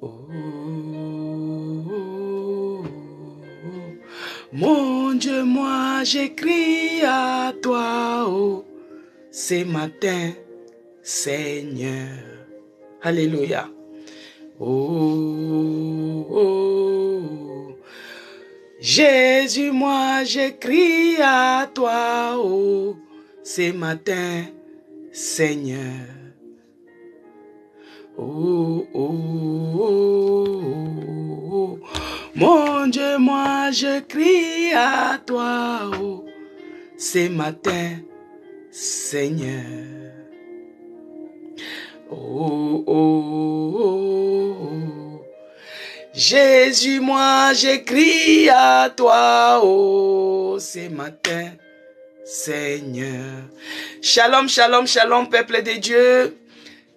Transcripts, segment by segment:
Oh, mon Dieu, moi j'écris à toi, oh, ce matin, Seigneur. Alléluia. Oh, oh, Jésus, moi j'écris à toi, oh, ce matin, Seigneur. Oh, oh, oh, oh, mon Dieu, moi je crie à toi, oh, ce matin, Seigneur. Oh, oh, oh, oh, Jésus, moi je crie à toi, oh, ce matin, Seigneur. Shalom, shalom, shalom, peuple de Dieu.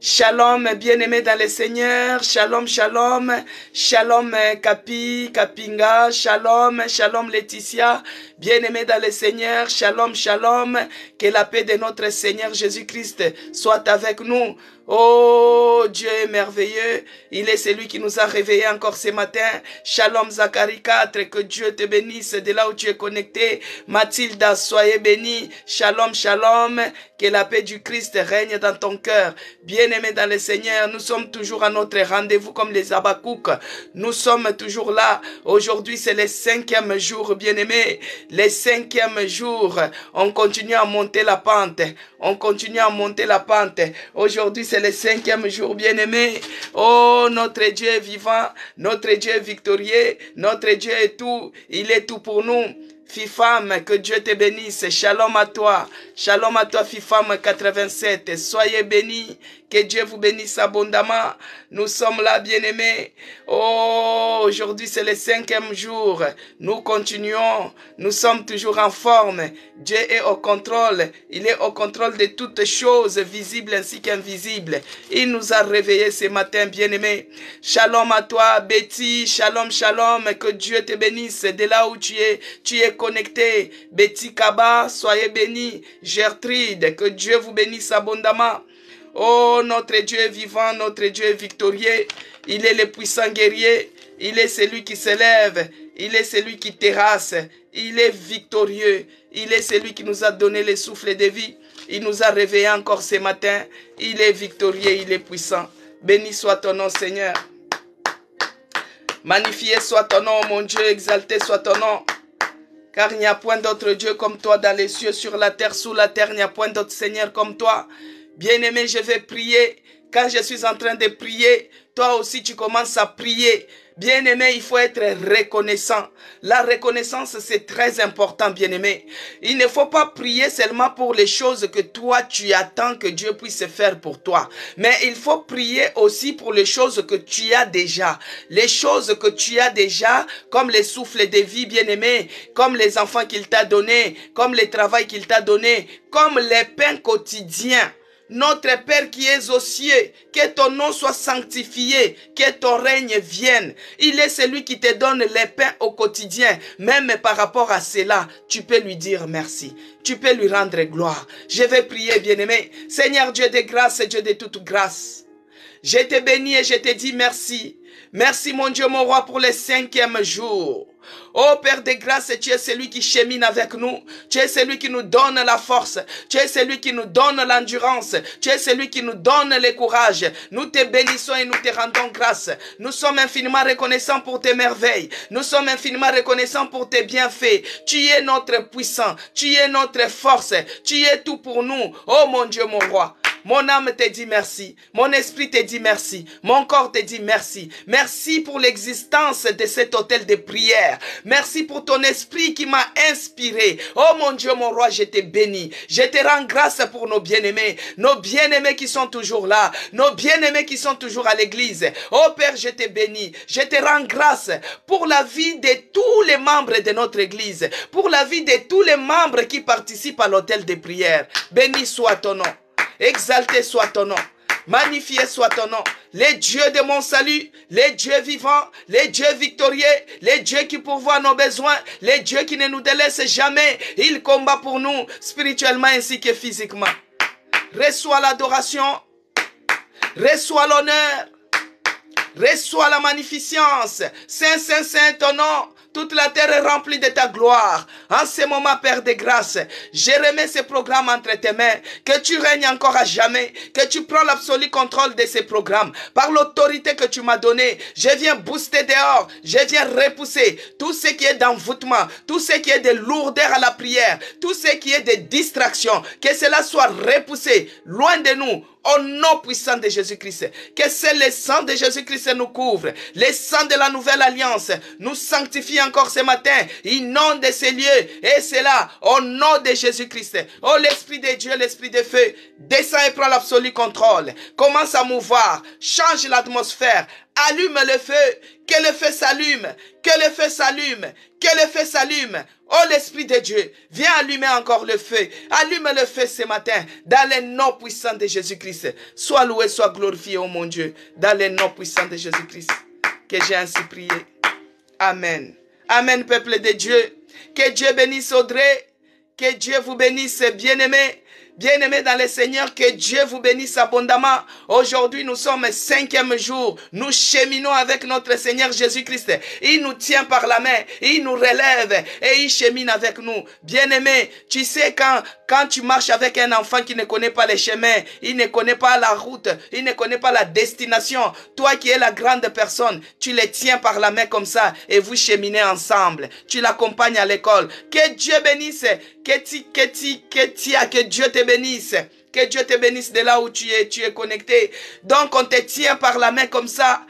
Shalom, bien-aimés dans le Seigneur. Shalom, shalom. Shalom, Capi, Capinga. Shalom, shalom, Laetitia. Bien-aimés dans le Seigneur. Shalom, shalom. Que la paix de notre Seigneur Jésus-Christ soit avec nous. Oh, Dieu est merveilleux. Il est celui qui nous a réveillés encore ce matin. Shalom, Zacharie 4. Que Dieu te bénisse de là où tu es connecté. Mathilda, soyez bénie. Shalom, shalom. Que la paix du Christ règne dans ton cœur. Bien-aimés dans le Seigneur, nous sommes toujours à notre rendez-vous comme les Habakkuk. Nous sommes toujours là. Aujourd'hui, c'est le 5e jour, bien-aimés. Le 5e jour, on continue à monter la pente. On continue à monter la pente. Aujourd'hui, c'est le 5e jour, bien-aimés. Oh, notre Dieu est vivant. Notre Dieu est victorieux. Notre Dieu est tout. Il est tout pour nous. Fille-femme, que Dieu te bénisse. Shalom à toi. Shalom à toi, fille-femme 87. Soyez bénis. Que Dieu vous bénisse abondamment. Nous sommes là, bien-aimés. Oh, aujourd'hui, c'est le 5e jour. Nous continuons. Nous sommes toujours en forme. Dieu est au contrôle. Il est au contrôle de toutes choses, visibles ainsi qu'invisibles. Il nous a réveillés ce matin, bien-aimés. Shalom à toi, Betty. Shalom, shalom. Que Dieu te bénisse de là où tu es. Tu es connecté. Betty Kaba, soyez bénis. Gertrude, que Dieu vous bénisse abondamment. Oh, notre Dieu est vivant, notre Dieu est victorieux. Il est le puissant guerrier. Il est celui qui s'élève. Il est celui qui terrasse. Il est victorieux. Il est celui qui nous a donné le souffle de vie. Il nous a réveillés encore ce matin. Il est victorieux, il est puissant. Béni soit ton nom, Seigneur. Magnifié soit ton nom, mon Dieu. Exalté soit ton nom. Car il n'y a point d'autre Dieu comme toi dans les cieux, sur la terre, sous la terre. Il n'y a point d'autre Seigneur comme toi. Bien-aimé, je vais prier. Quand je suis en train de prier, toi aussi tu commences à prier. Bien-aimé, il faut être reconnaissant. La reconnaissance, c'est très important, bien-aimé. Il ne faut pas prier seulement pour les choses que toi, tu attends que Dieu puisse faire pour toi. Mais il faut prier aussi pour les choses que tu as déjà. Les choses que tu as déjà, comme les souffles de vie, bien-aimé, comme les enfants qu'il t'a donnés, comme le travail qu'il t'a donné, comme les pains quotidiens. Notre Père qui es aux cieux, que ton nom soit sanctifié, que ton règne vienne. Il est celui qui te donne les pains au quotidien. Même par rapport à cela, tu peux lui dire merci. Tu peux lui rendre gloire. Je vais prier, bien-aimé. Seigneur Dieu de grâce et Dieu de toute grâce. Je te bénis et je te dis merci. Merci mon Dieu, mon roi, pour le 5e jour. Oh Père de grâce, tu es celui qui chemine avec nous. Tu es celui qui nous donne la force. Tu es celui qui nous donne l'endurance. Tu es celui qui nous donne le courage. Nous te bénissons et nous te rendons grâce. Nous sommes infiniment reconnaissants pour tes merveilles. Nous sommes infiniment reconnaissants pour tes bienfaits. Tu es notre puissant. Tu es notre force. Tu es tout pour nous. Oh mon Dieu, mon roi. Mon âme te dit merci. Mon esprit te dit merci. Mon corps te dit merci. Merci pour l'existence de cet hôtel de prière. Merci pour ton esprit qui m'a inspiré. Oh mon Dieu, mon roi, je te bénis. Je te rends grâce pour nos bien-aimés. Nos bien-aimés qui sont toujours là. Nos bien-aimés qui sont toujours à l'église. Oh Père, je te bénis. Je te rends grâce pour la vie de tous les membres de notre église. Pour la vie de tous les membres qui participent à l'hôtel de prière. Béni soit ton nom. Exalté soit ton nom. Magnifié soit ton nom. Les dieux de mon salut, les dieux vivants, les dieux victorieux, les dieux qui pourvoient nos besoins, les dieux qui ne nous délaissent jamais. Ils combattent pour nous spirituellement ainsi que physiquement. Reçois l'adoration, reçois l'honneur, Reçois la magnificence. Saint, Saint, Saint, ton nom. Toute la terre est remplie de ta gloire. En ce moment, Père de grâce, je remets ce programme entre tes mains. Que tu règnes encore à jamais. Que tu prends l'absolu contrôle de ces programmes. Par l'autorité que tu m'as donnée, je viens booster dehors. Je viens repousser tout ce qui est d'envoûtement, tout ce qui est de lourdeur à la prière, tout ce qui est de distraction. Que cela soit repoussé loin de nous. Au nom puissant de Jésus-Christ, que c'est le sang de Jésus-Christ nous couvre, le sang de la nouvelle alliance nous sanctifie encore ce matin, inonde ces lieux, et c'est là, au nom de Jésus-Christ. Oh, l'Esprit de Dieu, l'Esprit de feu, descend et prend l'absolu contrôle, commence à mouvoir, change l'atmosphère, allume le feu, que le feu s'allume, que le feu s'allume, que le feu s'allume. Oh, l'Esprit de Dieu, viens allumer encore le feu. Allume le feu ce matin, dans le nom puissant de Jésus-Christ. Sois loué, sois glorifié, oh mon Dieu, dans le nom puissant de Jésus-Christ. Que j'ai ainsi prié. Amen. Amen, peuple de Dieu. Que Dieu bénisse Audrey. Que Dieu vous bénisse, bien-aimés. Bien-aimés dans le Seigneur, que Dieu vous bénisse abondamment. Aujourd'hui, nous sommes 5e jour. Nous cheminons avec notre Seigneur Jésus-Christ. Il nous tient par la main, il nous relève et il chemine avec nous. Bien-aimés, tu sais quand tu marches avec un enfant qui ne connaît pas les chemins, il ne connaît pas la route, il ne connaît pas la destination. Toi qui es la grande personne, tu les tiens par la main comme ça et vous cheminez ensemble. Tu l'accompagnes à l'école. Que Dieu bénisse, que Dieu te bénisse. Que Dieu te bénisse de là où tu es connecté. Donc on te tient par la main comme ça.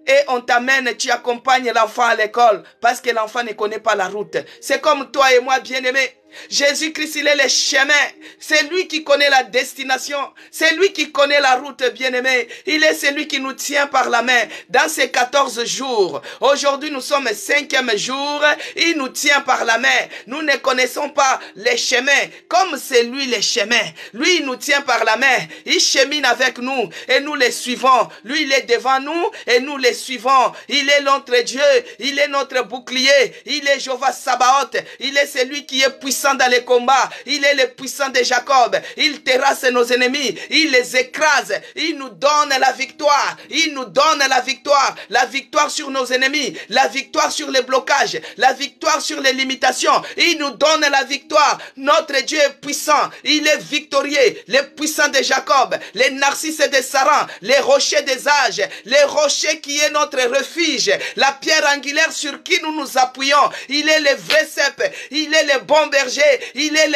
Et on t'amène, tu accompagnes l'enfant à l'école parce que l'enfant ne connaît pas la route. C'est comme toi et moi, bien-aimés. Jésus-Christ, il est le chemin. C'est lui qui connaît la destination. C'est lui qui connaît la route, bien-aimé. Il est celui qui nous tient par la main dans ces 14 jours. Aujourd'hui, nous sommes 5e jour. Il nous tient par la main. Nous ne connaissons pas les chemins comme c'est lui les chemins. Lui, il nous tient par la main. Il chemine avec nous et nous les suivons. Lui, il est devant nous et nous les suivons. Il est notre Dieu. Il est notre bouclier. Il est Jéhovah Sabaoth. Il est celui qui est puissant dans les combats. Il est le puissant de Jacob. Il terrasse nos ennemis. Il les écrase. Il nous donne la victoire. Il nous donne la victoire. La victoire sur nos ennemis. La victoire sur les blocages. La victoire sur les limitations. Il nous donne la victoire. Notre Dieu est puissant. Il est victorieux. Le puissant de Jacob. Les narcisses de Saran. Les rochers des âges. Les rochers qui est notre refuge. La pierre angulaire sur qui nous nous appuyons. Il est le vrai cep. Il est le bon berger. Il est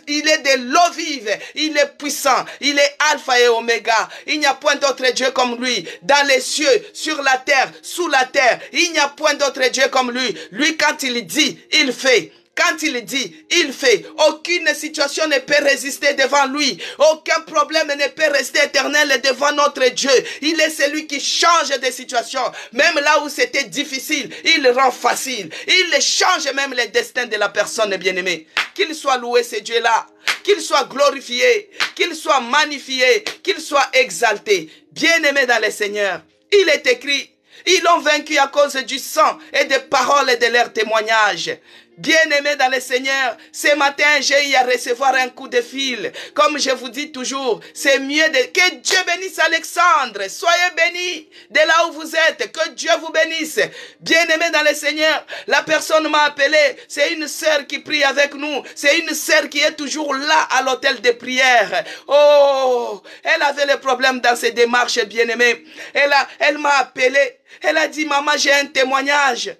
il est de l'eau vive. Il est puissant. Il est alpha et oméga. Il n'y a point d'autre Dieu comme lui. Dans les cieux, sur la terre, sous la terre. Il n'y a point d'autre Dieu comme lui. Lui, quand il dit, il fait. Quand il dit, il fait. Aucune situation ne peut résister devant lui. Aucun problème ne peut rester éternel devant notre Dieu. Il est celui qui change des situations. Même là où c'était difficile, il rend facile. Il change même les destins de la personne bien-aimée. Qu'il soit loué ce Dieu-là. Qu'il soit glorifié. Qu'il soit magnifié. Qu'il soit exalté. Bien-aimé dans le Seigneur. Il est écrit. Ils l'ont vaincu à cause du sang et des paroles et de leurs témoignages. Bien-aimés dans le Seigneur, ce matin, j'ai eu à recevoir un coup de fil. Comme je vous dis toujours, c'est mieux de... Que Dieu bénisse Alexandre. Soyez bénis de là où vous êtes. Que Dieu vous bénisse. Bien-aimés dans le Seigneur, la personne m'a appelé. C'est une sœur qui prie avec nous. C'est une sœur qui est toujours là à l'hôtel de prière. Oh, elle avait le problème dans ses démarches, bien-aimés. Elle m'a appelé. Elle a dit, maman, j'ai un témoignage.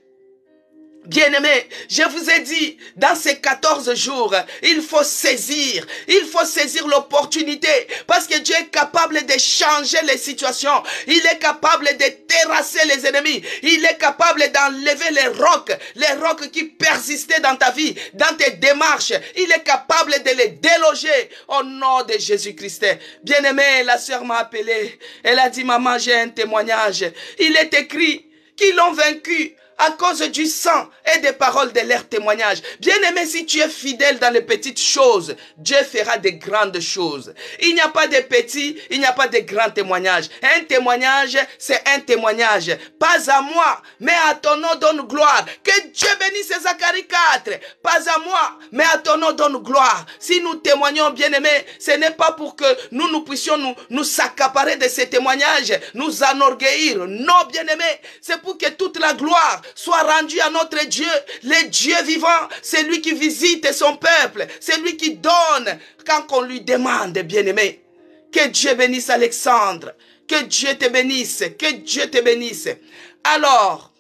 Bien-aimés, je vous ai dit, dans ces 14 jours, il faut saisir l'opportunité, parce que Dieu est capable de changer les situations, il est capable de terrasser les ennemis, il est capable d'enlever les rocs qui persistaient dans ta vie, dans tes démarches, il est capable de les déloger au nom de Jésus-Christ. Bien-aimé, la sœur m'a appelé, elle a dit, maman, j'ai un témoignage, il est écrit qu'ils l'ont vaincu à cause du sang et des paroles de leur témoignage. Bien-aimé, si tu es fidèle dans les petites choses, Dieu fera de grandes choses. Il n'y a pas de petits, il n'y a pas de grands témoignages. Un témoignage, c'est un témoignage. Pas à moi, mais à ton nom donne gloire. Que Dieu bénisse Zacharie 4. Pas à moi, mais à ton nom donne gloire. Si nous témoignons, bien-aimé, ce n'est pas pour que nous puissions nous s'accaparer de ces témoignages, nous enorgueillir. Non, bien-aimé, c'est pour que toute la gloire soit rendue à notre Dieu, le Dieu vivant. C'est lui qui visite son peuple, c'est lui qui donne quand on lui demande, bien-aimé. Que Dieu bénisse Alexandre, que Dieu te bénisse, que Dieu te bénisse. Alors,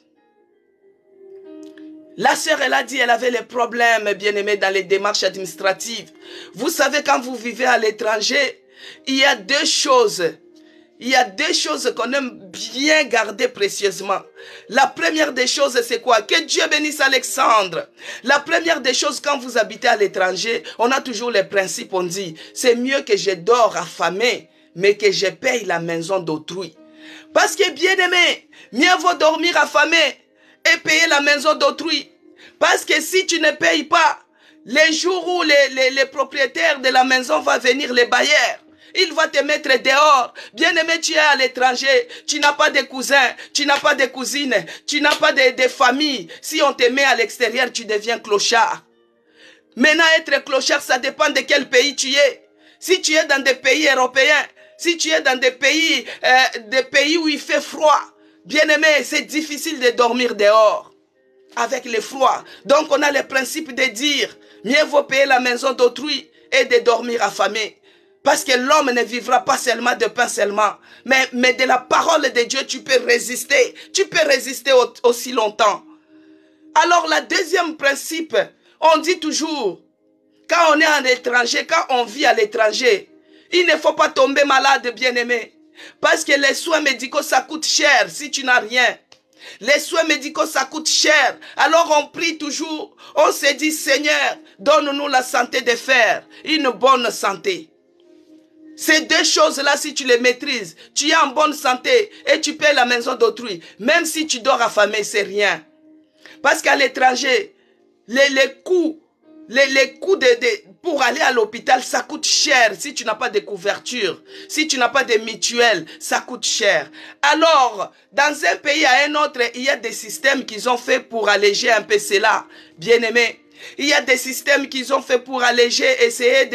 la sœur, elle a dit, elle avait les problèmes, bien-aimé, dans les démarches administratives. Vous savez, quand vous vivez à l'étranger, il y a deux choses. Il y a deux choses qu'on aime bien garder précieusement. La première des choses, c'est quoi? Que Dieu bénisse Alexandre. La première des choses, quand vous habitez à l'étranger, on a toujours les principes, on dit, c'est mieux que je dors affamé, mais que je paye la maison d'autrui. Parce que, bien aimé, mieux vaut dormir affamé et payer la maison d'autrui. Parce que si tu ne payes pas, les jours où les propriétaires de la maison vont venir, les bailleurs, il va te mettre dehors. Bien-aimé, tu es à l'étranger. Tu n'as pas de cousins. Tu n'as pas de cousines. Tu n'as pas de famille. Si on te met à l'extérieur, tu deviens clochard. Maintenant, être clochard, ça dépend de quel pays tu es. Si tu es dans des pays européens, si tu es dans des pays où il fait froid, bien-aimé, c'est difficile de dormir dehors avec le froid. Donc, on a le principe de dire, mieux vaut payer la maison d'autrui et de dormir affamé. Parce que l'homme ne vivra pas seulement de pain seulement, mais de la parole de Dieu, tu peux résister. Tu peux résister aussi longtemps. Alors, le deuxième principe, on dit toujours, quand on est à l'étranger, quand on vit à l'étranger, il ne faut pas tomber malade, bien-aimé. Parce que les soins médicaux, ça coûte cher si tu n'as rien. Les soins médicaux, ça coûte cher. Alors on prie toujours, on se dit, Seigneur, donne-nous la santé de faire, une bonne santé. Ces deux choses-là, si tu les maîtrises, tu es en bonne santé et tu paies la maison d'autrui. Même si tu dors affamé, c'est rien. Parce qu'à l'étranger, les coûts pour aller à l'hôpital, ça coûte cher. Si tu n'as pas de couverture, si tu n'as pas de mutuelle, ça coûte cher. Alors, dans un pays à un autre, il y a des systèmes qu'ils ont fait pour alléger un peu cela. Bien-aimé, il y a des systèmes qu'ils ont fait pour alléger, essayer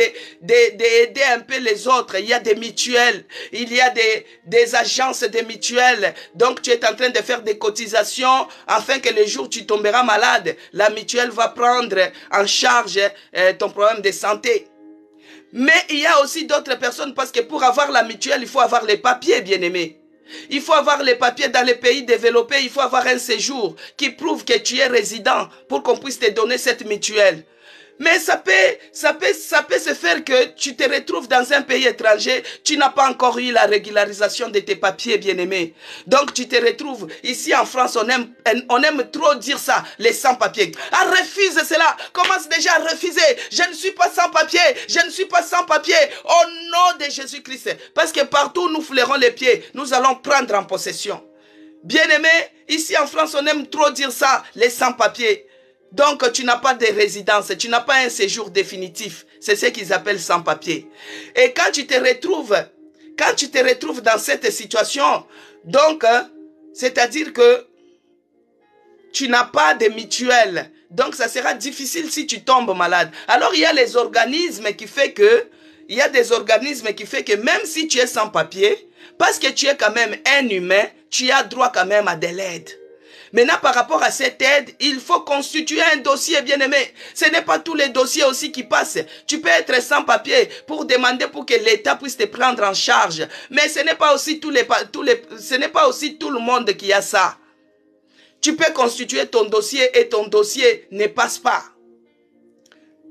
d'aider un peu les autres. Il y a des mutuelles, il y a des agences de mutuelles. Donc tu es en train de faire des cotisations afin que le jour où tu tomberas malade, la mutuelle va prendre en charge ton problème de santé. Mais il y a aussi d'autres personnes parce que pour avoir la mutuelle, il faut avoir les papiers, bien-aimés. Il faut avoir les papiers dans les pays développés, il faut avoir un séjour qui prouve que tu es résident pour qu'on puisse te donner cette mutuelle. Mais ça peut se faire que tu te retrouves dans un pays étranger, tu n'as pas encore eu la régularisation de tes papiers, bien-aimés. Donc tu te retrouves ici en France, on aime trop dire ça, les sans-papiers. Ah, refuse cela, commence déjà à refuser. Je ne suis pas sans-papier, je ne suis pas sans-papier, au nom de Jésus-Christ. Parce que partout où nous flairons les pieds, nous allons prendre en possession. Bien-aimés, ici en France, on aime trop dire ça, les sans-papiers. Donc, tu n'as pas de résidence, tu n'as pas un séjour définitif. C'est ce qu'ils appellent sans-papier. Et quand tu te retrouves dans cette situation, donc, c'est-à-dire que tu n'as pas de mutuelle. Donc, ça sera difficile si tu tombes malade. Alors, il y a les organismes qui fait que, même si tu es sans papier, parce que tu es quand même un humain, tu as droit quand même à de l'aide. Maintenant, par rapport à cette aide, il faut constituer un dossier, bien-aimé. Ce n'est pas tous les dossiers aussi qui passent. Tu peux être sans papier pour demander pour que l'État puisse te prendre en charge. Mais ce n'est pas aussi ce n'est pas aussi tout le monde qui a ça. Tu peux constituer ton dossier et ton dossier ne passe pas.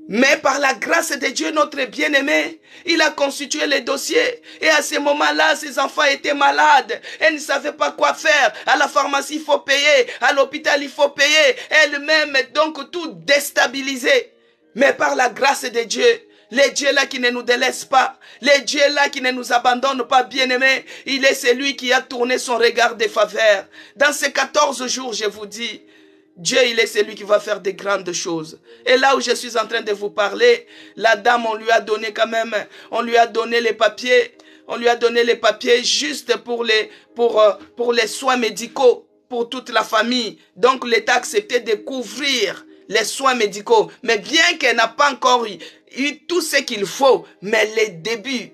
Mais par la grâce de Dieu, notre bien-aimé, il a constitué les dossiers. Et à ce moment-là, ses enfants étaient malades. Elle ne savait pas quoi faire. À la pharmacie, il faut payer. À l'hôpital, il faut payer. Elle-même, donc, tout déstabilisé. Mais par la grâce de Dieu, le Dieu là qui ne nous délaisse pas, le Dieu là qui ne nous abandonne pas, bien-aimé, il est celui qui a tourné son regard de faveur. Dans ces 14 jours, je vous dis, Dieu, il est celui qui va faire des grandes choses. Et là où je suis en train de vous parler, la dame, on lui a donné quand même, on lui a donné les papiers. On lui a donné les papiers juste pour les soins médicaux, pour toute la famille. Donc l'État a accepté de couvrir les soins médicaux. Mais bien qu'elle n'a pas encore eu tout ce qu'il faut, mais les débuts,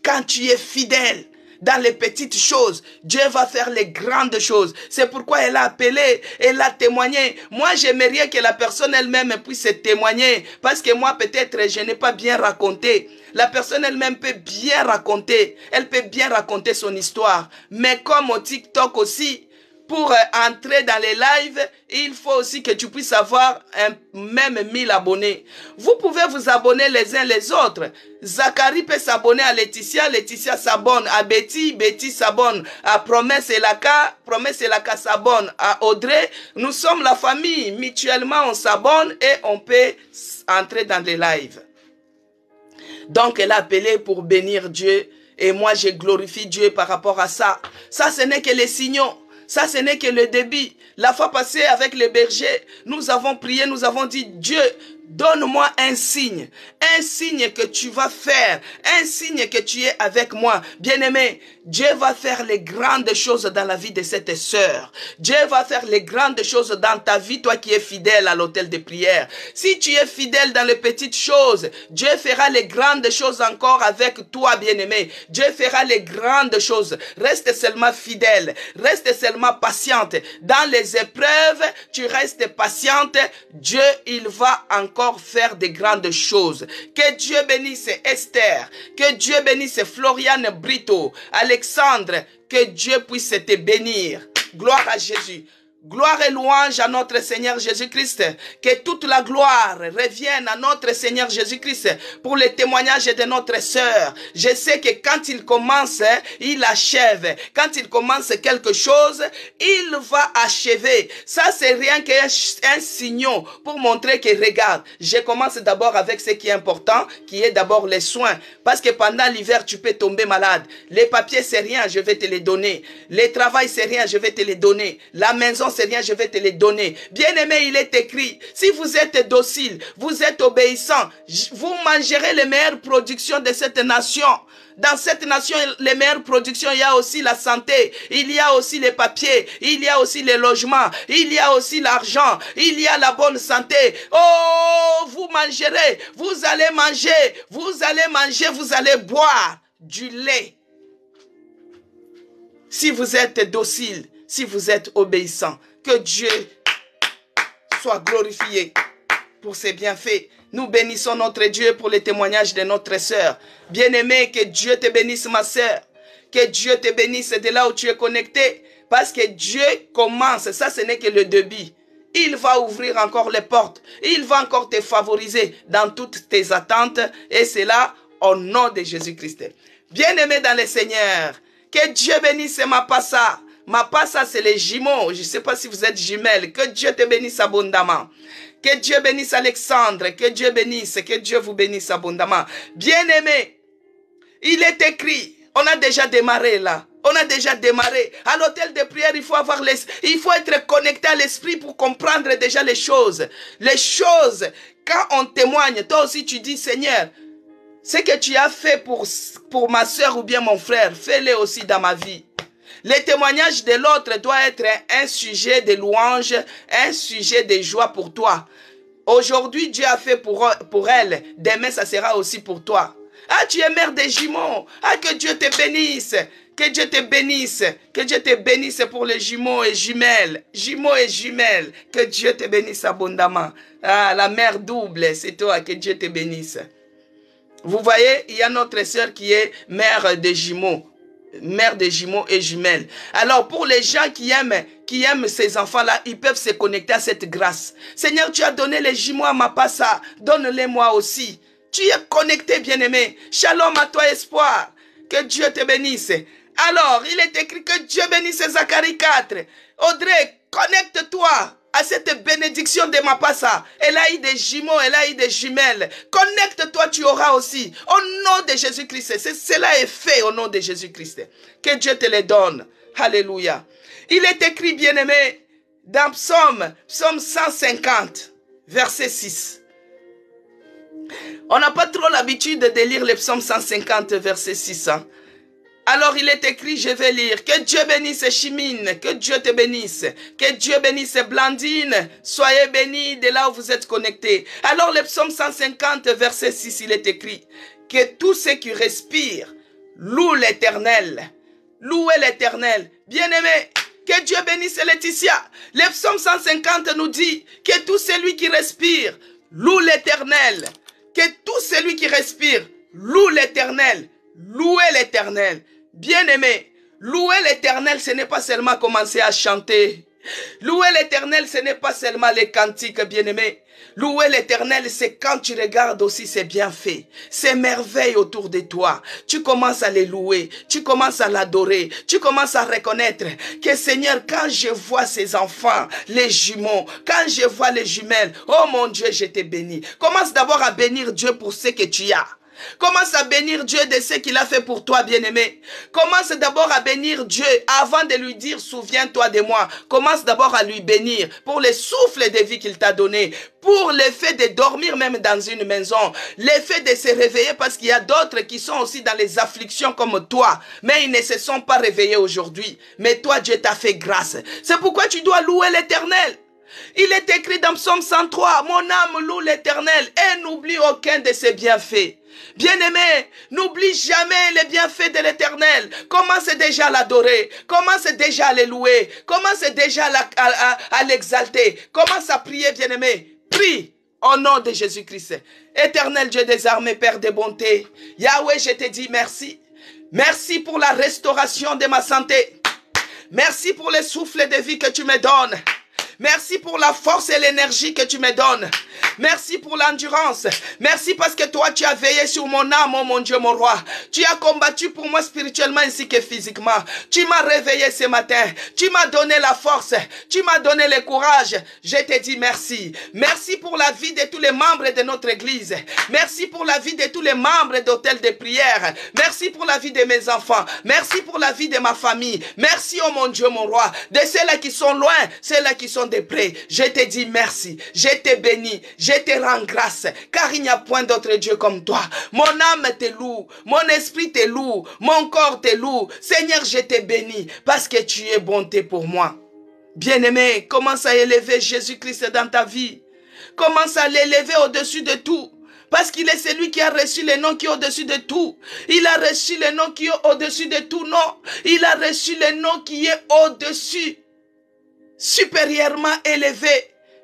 quand tu es fidèle, dans les petites choses, Dieu va faire les grandes choses. C'est pourquoi elle a appelé, elle a témoigné. Moi, j'aimerais que la personne elle-même puisse témoigner. Parce que moi, peut-être, je n'ai pas bien raconté. La personne elle-même peut bien raconter. Elle peut bien raconter son histoire. Mais comme au TikTok aussi, pour entrer dans les lives, il faut aussi que tu puisses avoir même 1000 abonnés. Vous pouvez vous abonner les uns les autres. Zachary peut s'abonner à Laetitia, Laetitia s'abonne à Betty, Betty s'abonne à Promesse Elaka, Promesse Elaka s'abonne à Audrey. Nous sommes la famille, mutuellement on s'abonne et on peut entrer dans les lives. Donc elle a appelé pour bénir Dieu et moi je glorifie Dieu par rapport à ça. Ça ce n'est que les signaux. Ça, ce n'est que le début. La fois passée, avec les bergers, nous avons prié, nous avons dit, Dieu, donne-moi un signe que tu vas faire, un signe que tu es avec moi. Bien-aimé, Dieu va faire les grandes choses dans la vie de cette sœur. Dieu va faire les grandes choses dans ta vie, toi qui es fidèle à l'autel de prière. Si tu es fidèle dans les petites choses, Dieu fera les grandes choses encore avec toi, bien-aimé. Dieu fera les grandes choses. Reste seulement fidèle, reste seulement patiente. Dans les épreuves, tu restes patiente. Dieu, il va encore faire des grandes choses. Que Dieu bénisse Esther, que Dieu bénisse Floriane Brito, Alexandre, que Dieu puisse te bénir. Gloire à Jésus. Gloire et louange à notre Seigneur Jésus-Christ. Que toute la gloire revienne à notre Seigneur Jésus-Christ pour le témoignage de notre sœur. Je sais que quand il commence, il achève. Quand il commence quelque chose, il va achever. Ça, c'est rien qu'un signal pour montrer que, regarde, je commence d'abord avec ce qui est important, qui est d'abord les soins. Parce que pendant l'hiver, tu peux tomber malade. Les papiers, c'est rien, je vais te les donner. Les travail, c'est rien, je vais te les donner. La maison, c'est rien, je vais te les donner. Bien-aimé, il est écrit, si vous êtes docile, vous êtes obéissant, vous mangerez les meilleures productions de cette nation. Dans cette nation, les meilleures productions, il y a aussi la santé, il y a aussi les papiers, il y a aussi les logements, il y a aussi l'argent, il y a la bonne santé. Oh, vous mangerez, vous allez manger, vous allez boire du lait. Si vous êtes docile, si vous êtes obéissant, que Dieu soit glorifié pour ses bienfaits. Nous bénissons notre Dieu pour les témoignages de notre sœur. Bien-aimé, que Dieu te bénisse, ma sœur. Que Dieu te bénisse de là où tu es connecté. Parce que Dieu commence, ça ce n'est que le début. Il va ouvrir encore les portes. Il va encore te favoriser dans toutes tes attentes. Et c'est là au nom de Jésus-Christ. Bien-aimé dans le Seigneur, que Dieu bénisse ma passa. Ma passa, c'est les jumeaux. Je ne sais pas si vous êtes jumelles. Que Dieu te bénisse abondamment. Que Dieu bénisse Alexandre. Que Dieu bénisse. Que Dieu vous bénisse abondamment. Bien-aimé, il est écrit. On a déjà démarré là. On a déjà démarré. À l'hôtel de prière, il faut être connecté à l'esprit pour comprendre déjà les choses. Les choses, quand on témoigne, toi aussi tu dis, Seigneur, ce que tu as fait pour ma soeur ou bien mon frère, fais-le aussi dans ma vie. Le témoignage de l'autre doit être un sujet de louange, un sujet de joie pour toi. Aujourd'hui, Dieu a fait pour elle. Demain, ça sera aussi pour toi. Ah, tu es mère des jumeaux. Ah, que Dieu te bénisse. Que Dieu te bénisse. Que Dieu te bénisse pour les jumeaux et jumelles. Jumeaux et jumelles. Que Dieu te bénisse abondamment. Ah, la mère double, c'est toi. Que Dieu te bénisse. Vous voyez, il y a notre sœur qui est mère des jumeaux. Mère des jumeaux et jumelles. Alors pour les gens qui aiment ces enfants-là, ils peuvent se connecter à cette grâce. Seigneur, tu as donné les jumeaux à ma passa, donne-les moi aussi. Tu es connecté, bien-aimé. Shalom à toi, espoir. Que Dieu te bénisse. Alors, il est écrit que Dieu bénisse Zacharie 4. Audrey, connecte-toi à cette bénédiction de ma passa. Elle a eu des jumeaux, elle a eu des jumelles. Connecte-toi, tu auras aussi. Au nom de Jésus-Christ. Cela est fait au nom de Jésus-Christ. Que Dieu te les donne. Alléluia. Il est écrit, bien-aimé, dans Psaume 150, verset 6. On n'a pas trop l'habitude de lire le Psaume 150, verset 6. Hein? Alors il est écrit, je vais lire, que Dieu bénisse Chimine, que Dieu te bénisse, que Dieu bénisse Blandine, soyez bénis de là où vous êtes connectés. Alors le Psaume 150, verset 6, il est écrit, que tous ceux qui respirent louent l'Éternel. Louez l'Éternel. Bien-aimé, que Dieu bénisse Laetitia. Le Psaume 150 nous dit que tout celui qui respire loue l'Éternel. Que tout celui qui respire loue l'Éternel. Louez l'Éternel. Bien-aimé, louer l'Éternel, ce n'est pas seulement commencer à chanter. Louer l'Éternel, ce n'est pas seulement les cantiques, bien-aimé. Louer l'Éternel, c'est quand tu regardes aussi ses bienfaits, ses merveilles autour de toi. Tu commences à les louer, tu commences à l'adorer, tu commences à reconnaître que Seigneur, quand je vois ces enfants, les jumeaux, quand je vois les jumelles, oh mon Dieu, je te bénis. Commence d'abord à bénir Dieu pour ce que tu as. Commence à bénir Dieu de ce qu'il a fait pour toi, bien-aimé. Commence d'abord à bénir Dieu avant de lui dire, souviens-toi de moi. Commence d'abord à lui bénir pour le souffle de vie qu'il t'a donné, pour le fait de dormir même dans une maison, le fait de se réveiller parce qu'il y a d'autres qui sont aussi dans les afflictions comme toi, mais ils ne se sont pas réveillés aujourd'hui. Mais toi, Dieu t'a fait grâce. C'est pourquoi tu dois louer l'Éternel. Il est écrit dans Psaume 103, mon âme loue l'Éternel et n'oublie aucun de ses bienfaits. Bien-aimé, n'oublie jamais les bienfaits de l'Éternel. Commence déjà à l'adorer. Commence déjà à le louer. Commence déjà à l'exalter. Commence à prier, bien-aimé. Prie au nom de Jésus-Christ. Éternel Dieu des armées, Père de bonté. Yahweh, je te dis merci. Merci pour la restauration de ma santé. Merci pour le souffle de vie que tu me donnes. Merci pour la force et l'énergie que tu me donnes. Merci pour l'endurance. Merci parce que toi, tu as veillé sur mon âme, oh mon Dieu, mon roi. Tu as combattu pour moi spirituellement ainsi que physiquement. Tu m'as réveillé ce matin. Tu m'as donné la force. Tu m'as donné le courage. Je te dis merci. Merci pour la vie de tous les membres de notre église. Merci pour la vie de tous les membres d'hôtel de prière. Merci pour la vie de mes enfants. Merci pour la vie de ma famille. Merci, oh mon Dieu, mon roi. De ceux-là qui sont loin, ceux-là qui sont de près. Je te dis merci. Je te bénis. Je te rends grâce, car il n'y a point d'autre Dieu comme toi. Mon âme te loue, mon esprit te loue, mon corps te loue. Seigneur, je te bénis, parce que tu es bonté pour moi. Bien-aimé, commence à élever Jésus-Christ dans ta vie. Commence à l'élever au-dessus de tout. Parce qu'il est celui qui a reçu le nom qui est au-dessus de tout. Il a reçu le nom qui est au-dessus de tout nom. Il a reçu le nom qui est au-dessus. Supérieurement élevé.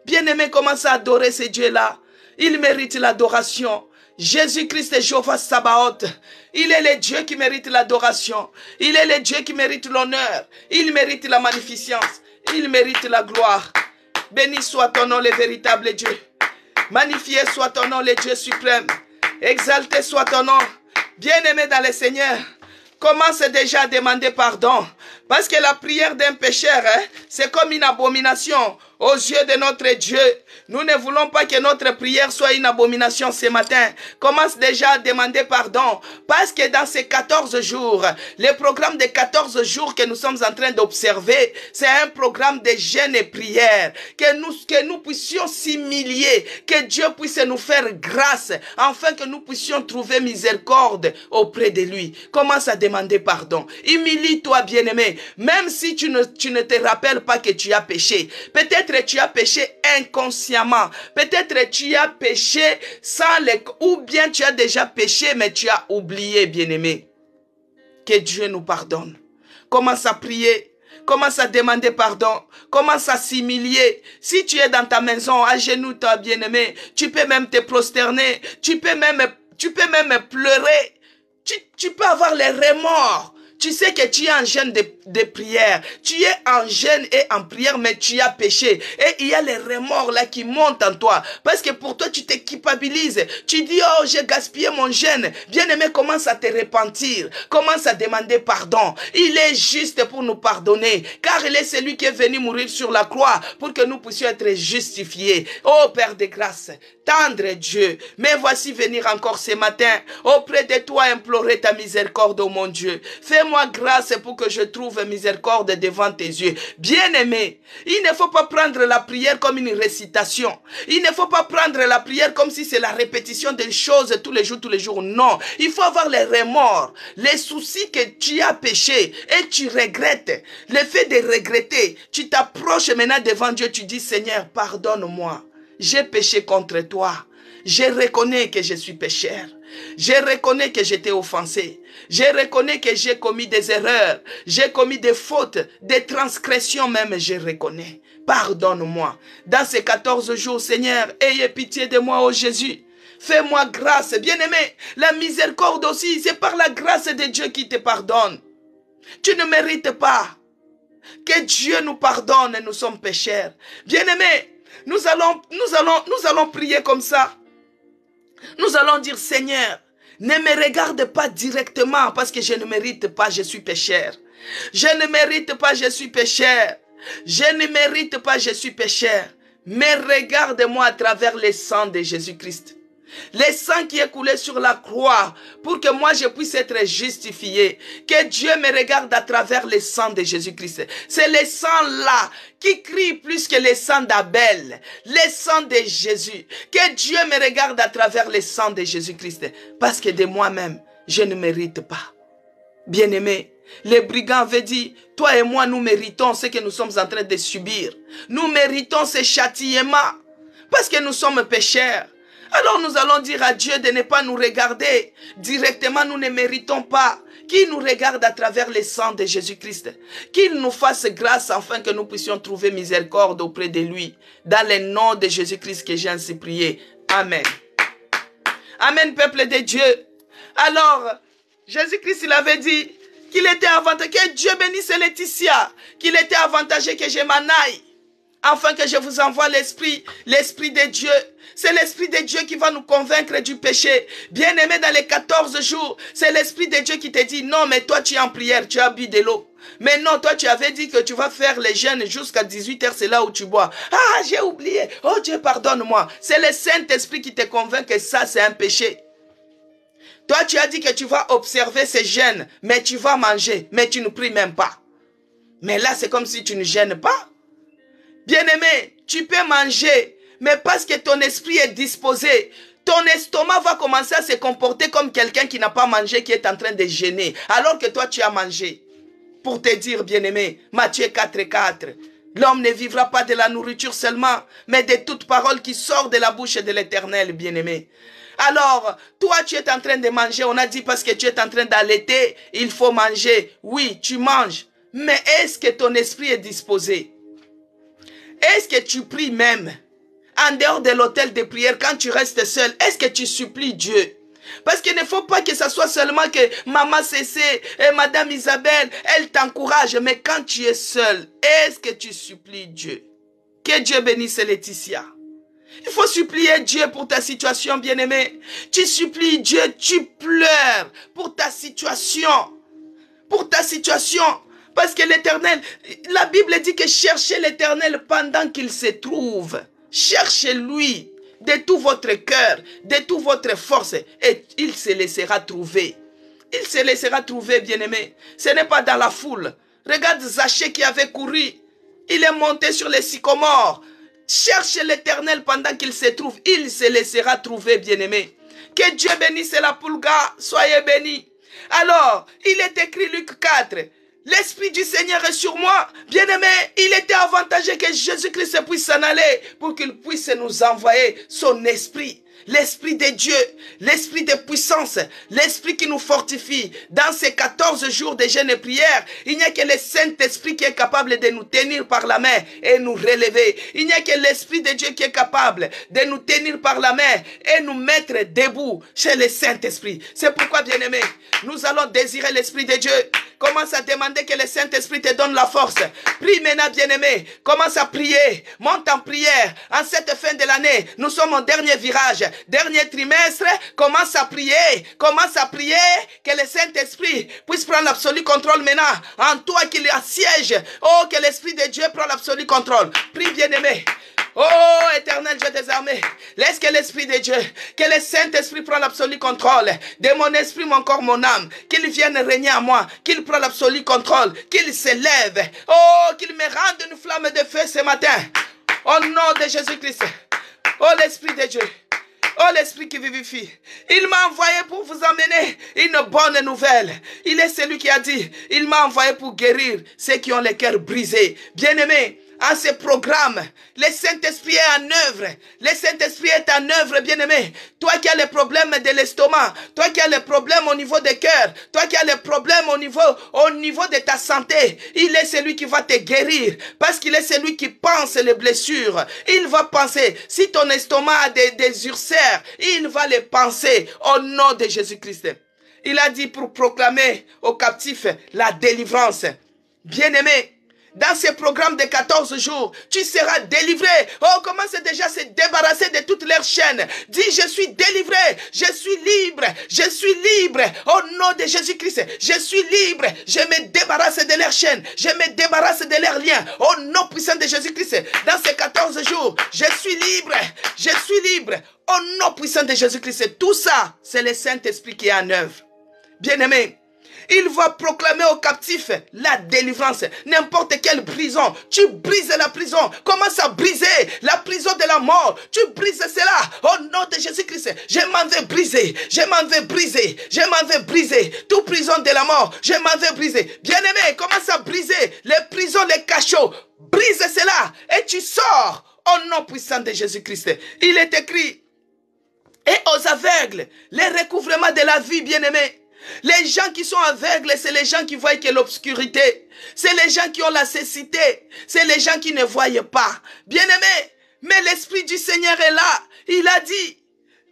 Bien-aimé, commence à adorer ce Dieu-là. Il mérite l'adoration. Jésus-Christ est Jéhovah Sabaoth. Il est le Dieu qui mérite l'adoration. Il est le Dieu qui mérite l'honneur. Il mérite la magnificence. Il mérite la gloire. Béni soit ton nom, le véritable Dieu. Magnifié soit ton nom, le Dieu suprême. Exalté soit ton nom. Bien-aimé dans le Seigneur, commence déjà à demander pardon. Parce que la prière d'un pécheur, c'est comme une abomination aux yeux de notre Dieu. Nous ne voulons pas que notre prière soit une abomination ce matin. Commence déjà à demander pardon. Parce que dans ces 14 jours, le programme de 14 jours que nous sommes en train d'observer, c'est un programme de jeûne et prière. Que nous puissions s'humilier. Que Dieu puisse nous faire grâce. Afin que nous puissions trouver miséricorde auprès de lui. Commence à demander pardon. Humilie-toi, bien-aimé. Même si tu ne te rappelles pas que tu as péché. Peut-être tu as péché inconsciemment. Peut-être tu as péché ou bien tu as déjà péché mais tu as oublié, bien-aimé. Que Dieu nous pardonne. Commence à prier. Commence à demander pardon. Commence à s'humilier. Si tu es dans ta maison, à genoux, toi, bien-aimé, tu peux même te prosterner. Tu peux même pleurer. Tu peux avoir les remords. Tu sais que tu es en jeûne de prière. Tu es en jeûne et en prière, mais tu as péché. Et il y a les remords là qui montent en toi. Parce que pour toi, tu te culpabilises. Tu dis, oh, j'ai gaspillé mon jeûne. Bien-aimé, commence à te repentir. Commence à demander pardon. Il est juste pour nous pardonner. Car il est celui qui est venu mourir sur la croix pour que nous puissions être justifiés. Oh, Père de grâce, tendre Dieu, mais voici venir encore ce matin auprès de toi implorer ta miséricorde, oh mon Dieu. Fais Fais-moi grâce pour que je trouve miséricorde devant tes yeux. Bien-aimé, il ne faut pas prendre la prière comme une récitation. Il ne faut pas prendre la prière comme si c'est la répétition des choses tous les jours. Non, il faut avoir les remords, les soucis que tu as péché et tu regrettes. Le fait de regretter, tu t'approches maintenant devant Dieu, tu dis Seigneur, pardonne-moi. J'ai péché contre toi. Je reconnais que je suis pécheur. Je reconnais que j'étais offensé. Je reconnais que j'ai commis des erreurs. J'ai commis des fautes, des transgressions même, je reconnais. Pardonne-moi. Dans ces 14 jours, Seigneur, ayez pitié de moi, ô Jésus. Fais-moi grâce. Bien-aimé, la miséricorde aussi, c'est par la grâce de Dieu qui te pardonne. Tu ne mérites pas. Que Dieu nous pardonne, nous sommes pécheurs. Bien-aimé, nous allons prier comme ça. Nous allons dire, Seigneur, ne me regarde pas directement parce que je ne mérite pas, je suis pécheur. Je ne mérite pas, je suis pécheur. Je ne mérite pas, je suis pécheur. Mais regarde-moi à travers le sang de Jésus-Christ. Le sang qui est coulé sur la croix pour que moi je puisse être justifié. Que Dieu me regarde à travers le sang de Jésus-Christ. C'est le sang là qui crie plus que le sang d'Abel. Le sang de Jésus. Que Dieu me regarde à travers le sang de Jésus-Christ. Parce que de moi-même, je ne mérite pas. Bien-aimé, les brigands avaient dit, toi et moi nous méritons ce que nous sommes en train de subir. Nous méritons ce châtiment parce que nous sommes pécheurs. Alors nous allons dire à Dieu de ne pas nous regarder directement, nous ne méritons pas. Qu'il nous regarde à travers le sang de Jésus-Christ. Qu'il nous fasse grâce afin que nous puissions trouver miséricorde auprès de lui. Dans le nom de Jésus-Christ que j'ai ainsi prié. Amen. Amen, peuple de Dieu. Alors, Jésus-Christ il avait dit qu'il était avantageux, que Dieu bénisse Laetitia, qu'il était avantageux que je m'en aille. Afin que je vous envoie l'Esprit de Dieu. C'est l'Esprit de Dieu qui va nous convaincre du péché. Bien-aimé, dans les 14 jours, c'est l'Esprit de Dieu qui te dit, non, mais toi tu es en prière, tu as bu de l'eau. Mais non, toi tu avais dit que tu vas faire les jeûnes jusqu'à 18 h, c'est là où tu bois. Ah, j'ai oublié. Oh Dieu, pardonne-moi. C'est le Saint-Esprit qui te convainc que ça c'est un péché. Toi tu as dit que tu vas observer ces jeûnes, mais tu vas manger, mais tu ne pries même pas. Mais là c'est comme si tu ne jeûnes pas. Bien-aimé, tu peux manger, mais parce que ton esprit est disposé, ton estomac va commencer à se comporter comme quelqu'un qui n'a pas mangé, qui est en train de jeûner, alors que toi tu as mangé. Pour te dire, bien-aimé, Matthieu 4:4, l'homme ne vivra pas de la nourriture seulement, mais de toute parole qui sort de la bouche de l'Éternel, bien-aimé. Alors, toi tu es en train de manger, on a dit parce que tu es en train d'allaiter, il faut manger. Oui, tu manges, mais est-ce que ton esprit est disposé? Est-ce que tu pries même en dehors de l'hôtel de prière quand tu restes seul? Est-ce que tu supplies Dieu? Parce qu'il ne faut pas que ce soit seulement que Maman Cécé et Madame Isabelle, elles t'encouragent. Mais quand tu es seul, est-ce que tu supplies Dieu? Que Dieu bénisse Laetitia. Il faut supplier Dieu pour ta situation, bien-aimé. Tu supplies Dieu, tu pleures pour ta situation. Pour ta situation. Parce que l'Éternel, la Bible dit que cherchez l'Éternel pendant qu'il se trouve. Cherchez-lui de tout votre cœur, de toute votre force, et il se laissera trouver. Il se laissera trouver, bien-aimé. Ce n'est pas dans la foule. Regarde Zachée qui avait couru. Il est monté sur les sycomores. Cherche l'Éternel pendant qu'il se trouve. Il se laissera trouver, bien-aimé. Que Dieu bénisse la Pulga. Soyez bénis. Alors, il est écrit Luc 4. L'Esprit du Seigneur est sur moi. Bien-aimé, il était avantageux que Jésus-Christ puisse s'en aller pour qu'il puisse nous envoyer son esprit. L'Esprit de Dieu, l'Esprit de puissance, l'Esprit qui nous fortifie. Dans ces 14 jours de jeûne et prière, il n'y a que le Saint-Esprit qui est capable de nous tenir par la main et nous relever. Il n'y a que l'Esprit de Dieu qui est capable de nous tenir par la main et nous mettre debout chez le Saint-Esprit. C'est pourquoi, bien-aimé, nous allons désirer l'Esprit de Dieu. Commence à demander que le Saint-Esprit te donne la force. Prie maintenant, bien-aimé. Commence à prier. Monte en prière. En cette fin de l'année, nous sommes au dernier virage. Dernier trimestre, commence à prier. Commence à prier que le Saint-Esprit puisse prendre l'absolu contrôle maintenant. En toi qu'il assiège. Oh, que l'Esprit de Dieu prenne l'absolu contrôle. Prie, bien-aimé. Oh, éternel Dieu des armées, laisse que l'Esprit de Dieu, que le Saint-Esprit prenne l'absolu contrôle de mon esprit, mon corps, mon âme, qu'il vienne régner en moi, qu'il prenne l'absolu contrôle, qu'il s'élève. Oh, qu'il me rende une flamme de feu ce matin. Au nom de Jésus-Christ. Oh, l'Esprit de Dieu. Oh, l'Esprit qui vivifie. Il m'a envoyé pour vous emmener une bonne nouvelle. Il est celui qui a dit, il m'a envoyé pour guérir ceux qui ont les cœurs brisés. Bien-aimés, en ce programme, le Saint-Esprit est en œuvre. Le Saint-Esprit est en œuvre, bien-aimé. Toi qui as les problèmes de l'estomac, toi qui as les problèmes au niveau des cœurs, toi qui as les problèmes au niveau de ta santé, il est celui qui va te guérir. Parce qu'il est celui qui pense les blessures. Il va penser, si ton estomac a des ulcères, il va les penser au nom de Jésus-Christ. Il a dit pour proclamer aux captifs la délivrance. Bien-aimé, dans ce programme de 14 jours, tu seras délivré. Oh, commence déjà à se débarrasser de toutes leurs chaînes. Dis, je suis délivré, je suis libre, je suis libre. Au nom de Jésus-Christ, je suis libre. Je me débarrasse de leurs chaînes, je me débarrasse de leurs liens. Au nom puissant de Jésus-Christ, dans ces 14 jours, je suis libre, je suis libre. Au nom puissant de Jésus-Christ, tout ça, c'est le Saint-Esprit qui est en œuvre. Bien-aimé, il va proclamer aux captifs la délivrance. N'importe quelle prison, tu brises la prison. Commence à briser la prison de la mort. Tu brises cela. Au nom de Jésus-Christ, je m'en vais briser. Je m'en vais briser. Je m'en vais briser. Toute prison de la mort, je m'en vais briser. Bien-aimé, commence à briser les prisons, les cachots. Brise cela et tu sors. Au nom puissant de Jésus-Christ. Il est écrit, et aux aveugles, les recouvrements de la vie, bien-aimé. Les gens qui sont aveugles, c'est les gens qui voient que l'obscurité. C'est les gens qui ont la cécité. C'est les gens qui ne voient pas. Bien-aimé, mais l'Esprit du Seigneur est là. Il a dit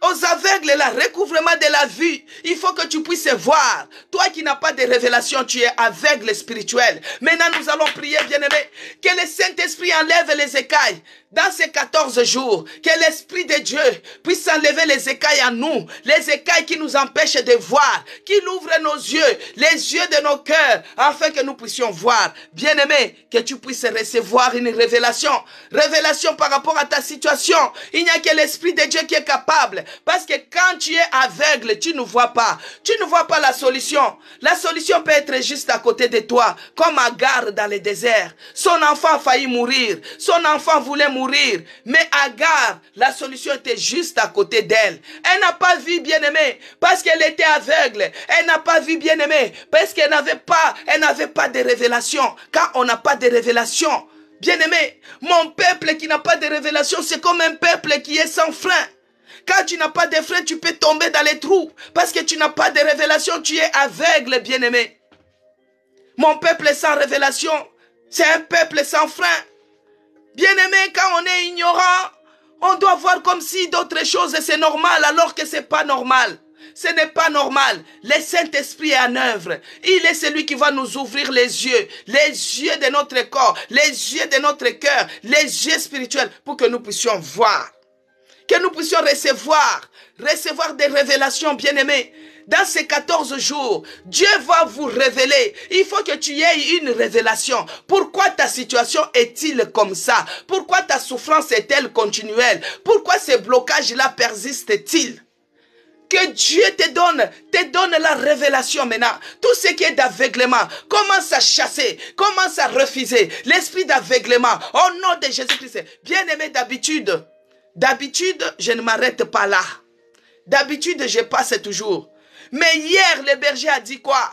aux aveugles, le recouvrement de la vue. Il faut que tu puisses voir. Toi qui n'as pas de révélation, tu es aveugle spirituel. Maintenant, nous allons prier, bien-aimé, que le Saint-Esprit enlève les écailles. Dans ces 14 jours, que l'Esprit de Dieu puisse enlever les écailles en nous, les écailles qui nous empêchent de voir, qu'il ouvre nos yeux, les yeux de nos cœurs, afin que nous puissions voir. Bien-aimé, que tu puisses recevoir une révélation, révélation par rapport à ta situation. Il n'y a que l'Esprit de Dieu qui est capable, parce que quand tu es aveugle, tu ne vois pas. Tu ne vois pas la solution. La solution peut être juste à côté de toi, comme Agar dans le désert. Son enfant a failli mourir, son enfant voulait mourir. Mais Agar, la solution était juste à côté d'elle. Elle n'a pas vu, bien-aimé, parce qu'elle était aveugle. Elle n'a pas vu, bien-aimé, parce qu'elle n'avait pas de révélation. Quand on n'a pas de révélation, bien-aimé, mon peuple qui n'a pas de révélation, c'est comme un peuple qui est sans frein. Quand tu n'as pas de frein, tu peux tomber dans les trous. Parce que tu n'as pas de révélation, tu es aveugle, bien-aimé. Mon peuple sans révélation, c'est un peuple sans frein. Bien-aimé, quand on est ignorant, on doit voir comme si d'autres choses c'est normal alors que c'est pas normal. Ce n'est pas normal. Le Saint-Esprit est en œuvre. Il est celui qui va nous ouvrir les yeux de notre corps, les yeux de notre cœur, les yeux spirituels pour que nous puissions voir. Que nous puissions recevoir des révélations, bien-aimés. Dans ces 14 jours, Dieu va vous révéler. Il faut que tu aies une révélation. Pourquoi ta situation est-il comme ça? Pourquoi ta souffrance est-elle continuelle? Pourquoi ces blocages-là persistent-ils? Que Dieu te donne la révélation maintenant. Tout ce qui est d'aveuglement, commence à chasser, commence à refuser l'esprit d'aveuglement. Au nom de Jésus-Christ. Bien-aimé, d'habitude, je ne m'arrête pas là. D'habitude, je passe toujours. Mais hier, le berger a dit quoi?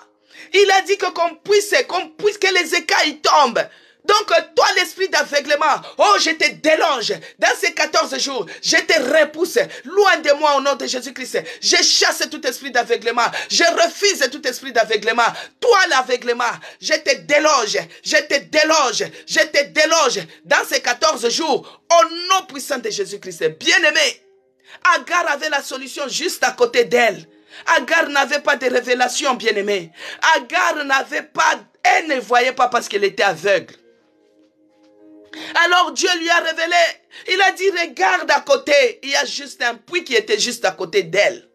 Il a dit que que les écailles tombent. Donc, toi, l'esprit d'aveuglement, oh, je te déloge. Dans ces 14 jours, je te repousse. Loin de moi, au nom de Jésus-Christ. Je chasse tout esprit d'aveuglement. Je refuse tout esprit d'aveuglement. Toi, l'aveuglement, je te déloge. Je te déloge. Je te déloge. Dans ces 14 jours, au nom puissant de Jésus-Christ. Bien-aimé, Agar avait la solution juste à côté d'elle. Agar n'avait pas de révélation, bien-aimé. Agar n'avait pas, elle ne voyait pas parce qu'elle était aveugle. Alors Dieu lui a révélé. Il a dit, regarde à côté. Il y a juste un puits qui était juste à côté d'elle.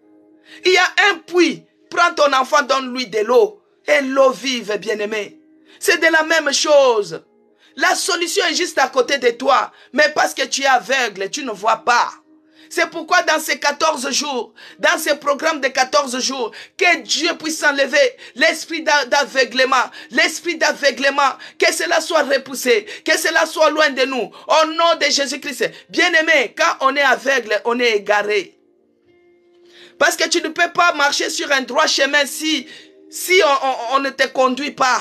Il y a un puits. Prends ton enfant, donne-lui de l'eau. Et l'eau vive, bien-aimé. C'est de la même chose. La solution est juste à côté de toi. Mais parce que tu es aveugle, tu ne vois pas. C'est pourquoi dans ces 14 jours, dans ce programme de 14 jours, que Dieu puisse enlever l'esprit d'aveuglement, que cela soit repoussé, que cela soit loin de nous. Au nom de Jésus-Christ. Bien-aimé, quand on est aveugle, on est égaré. Parce que tu ne peux pas marcher sur un droit chemin si on ne te conduit pas.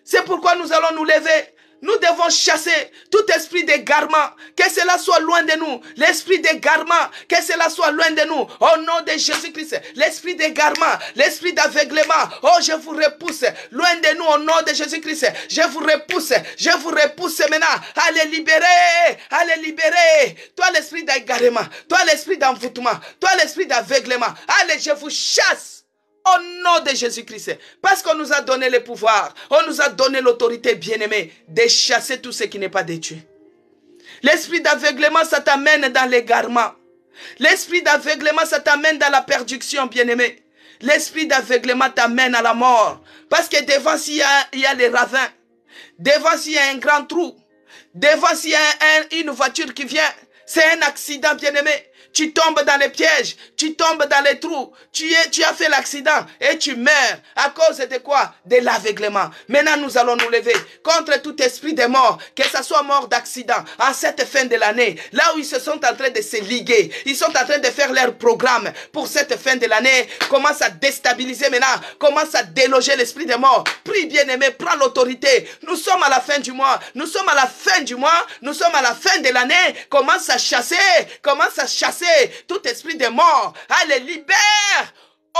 C'est pourquoi nous allons nous lever. Nous devons chasser tout esprit d'égarement, que cela soit loin de nous. L'esprit d'égarement, que cela soit loin de nous. Au nom de Jésus-Christ, l'esprit d'égarement, l'esprit d'aveuglement, oh je vous repousse, loin de nous au nom de Jésus-Christ. Je vous repousse maintenant. Allez libérer. Toi l'esprit d'égarement, toi l'esprit d'envoûtement, toi l'esprit d'aveuglement. Allez, je vous chasse. Au nom de Jésus-Christ, parce qu'on nous a donné le pouvoir, on nous a donné l'autorité, bien-aimée, de chasser tout ce qui n'est pas de Dieu. L'esprit d'aveuglement, ça t'amène dans l'égarement. L'esprit d'aveuglement, ça t'amène dans la perdition, bien-aimé. L'esprit d'aveuglement t'amène à la mort. Parce que devant, s'il y a les ravins, devant, s'il y a un grand trou, devant, s'il y a une voiture qui vient, c'est un accident, bien-aimé. Tu tombes dans les pièges, tu tombes dans les trous, tu as fait l'accident et tu meurs. À cause de quoi? De l'aveuglement. Maintenant, nous allons nous lever contre tout esprit de mort, que ce soit mort d'accident, en cette fin de l'année, là où ils se sont en train de se liguer, ils sont en train de faire leur programme pour cette fin de l'année, commence à déstabiliser maintenant, commence à déloger l'esprit de mort. Prie, bien-aimé, prends l'autorité. Nous sommes à la fin du mois, nous sommes à la fin de l'année, commence à chasser tout esprit de mort. Allez, libère.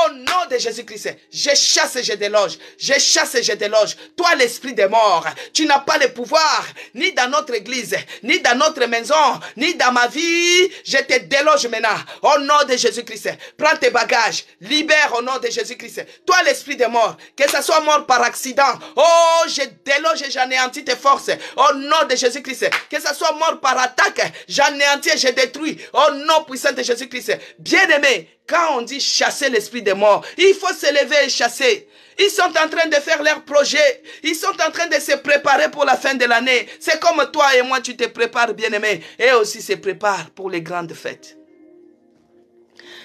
Au nom de Jésus-Christ, je chasse et je déloge. Je chasse et je déloge. Toi, l'esprit des morts, tu n'as pas le pouvoir, ni dans notre église, ni dans notre maison, ni dans ma vie. Je te déloge maintenant. Au nom de Jésus-Christ, prends tes bagages. Libère au nom de Jésus-Christ. Toi, l'esprit des morts, que ce soit mort par accident. Oh, je déloge et j'anéantis tes forces. Au nom de Jésus-Christ. Que ce soit mort par attaque, j'anéantis et je détruis. Au nom puissant de Jésus-Christ. Bien-aimé, quand on dit chasser l'esprit des morts, il faut se lever et chasser. Ils sont en train de faire leur projet. Ils sont en train de se préparer pour la fin de l'année. C'est comme toi et moi, tu te prépares, bien-aimé. Et aussi se préparent pour les grandes fêtes.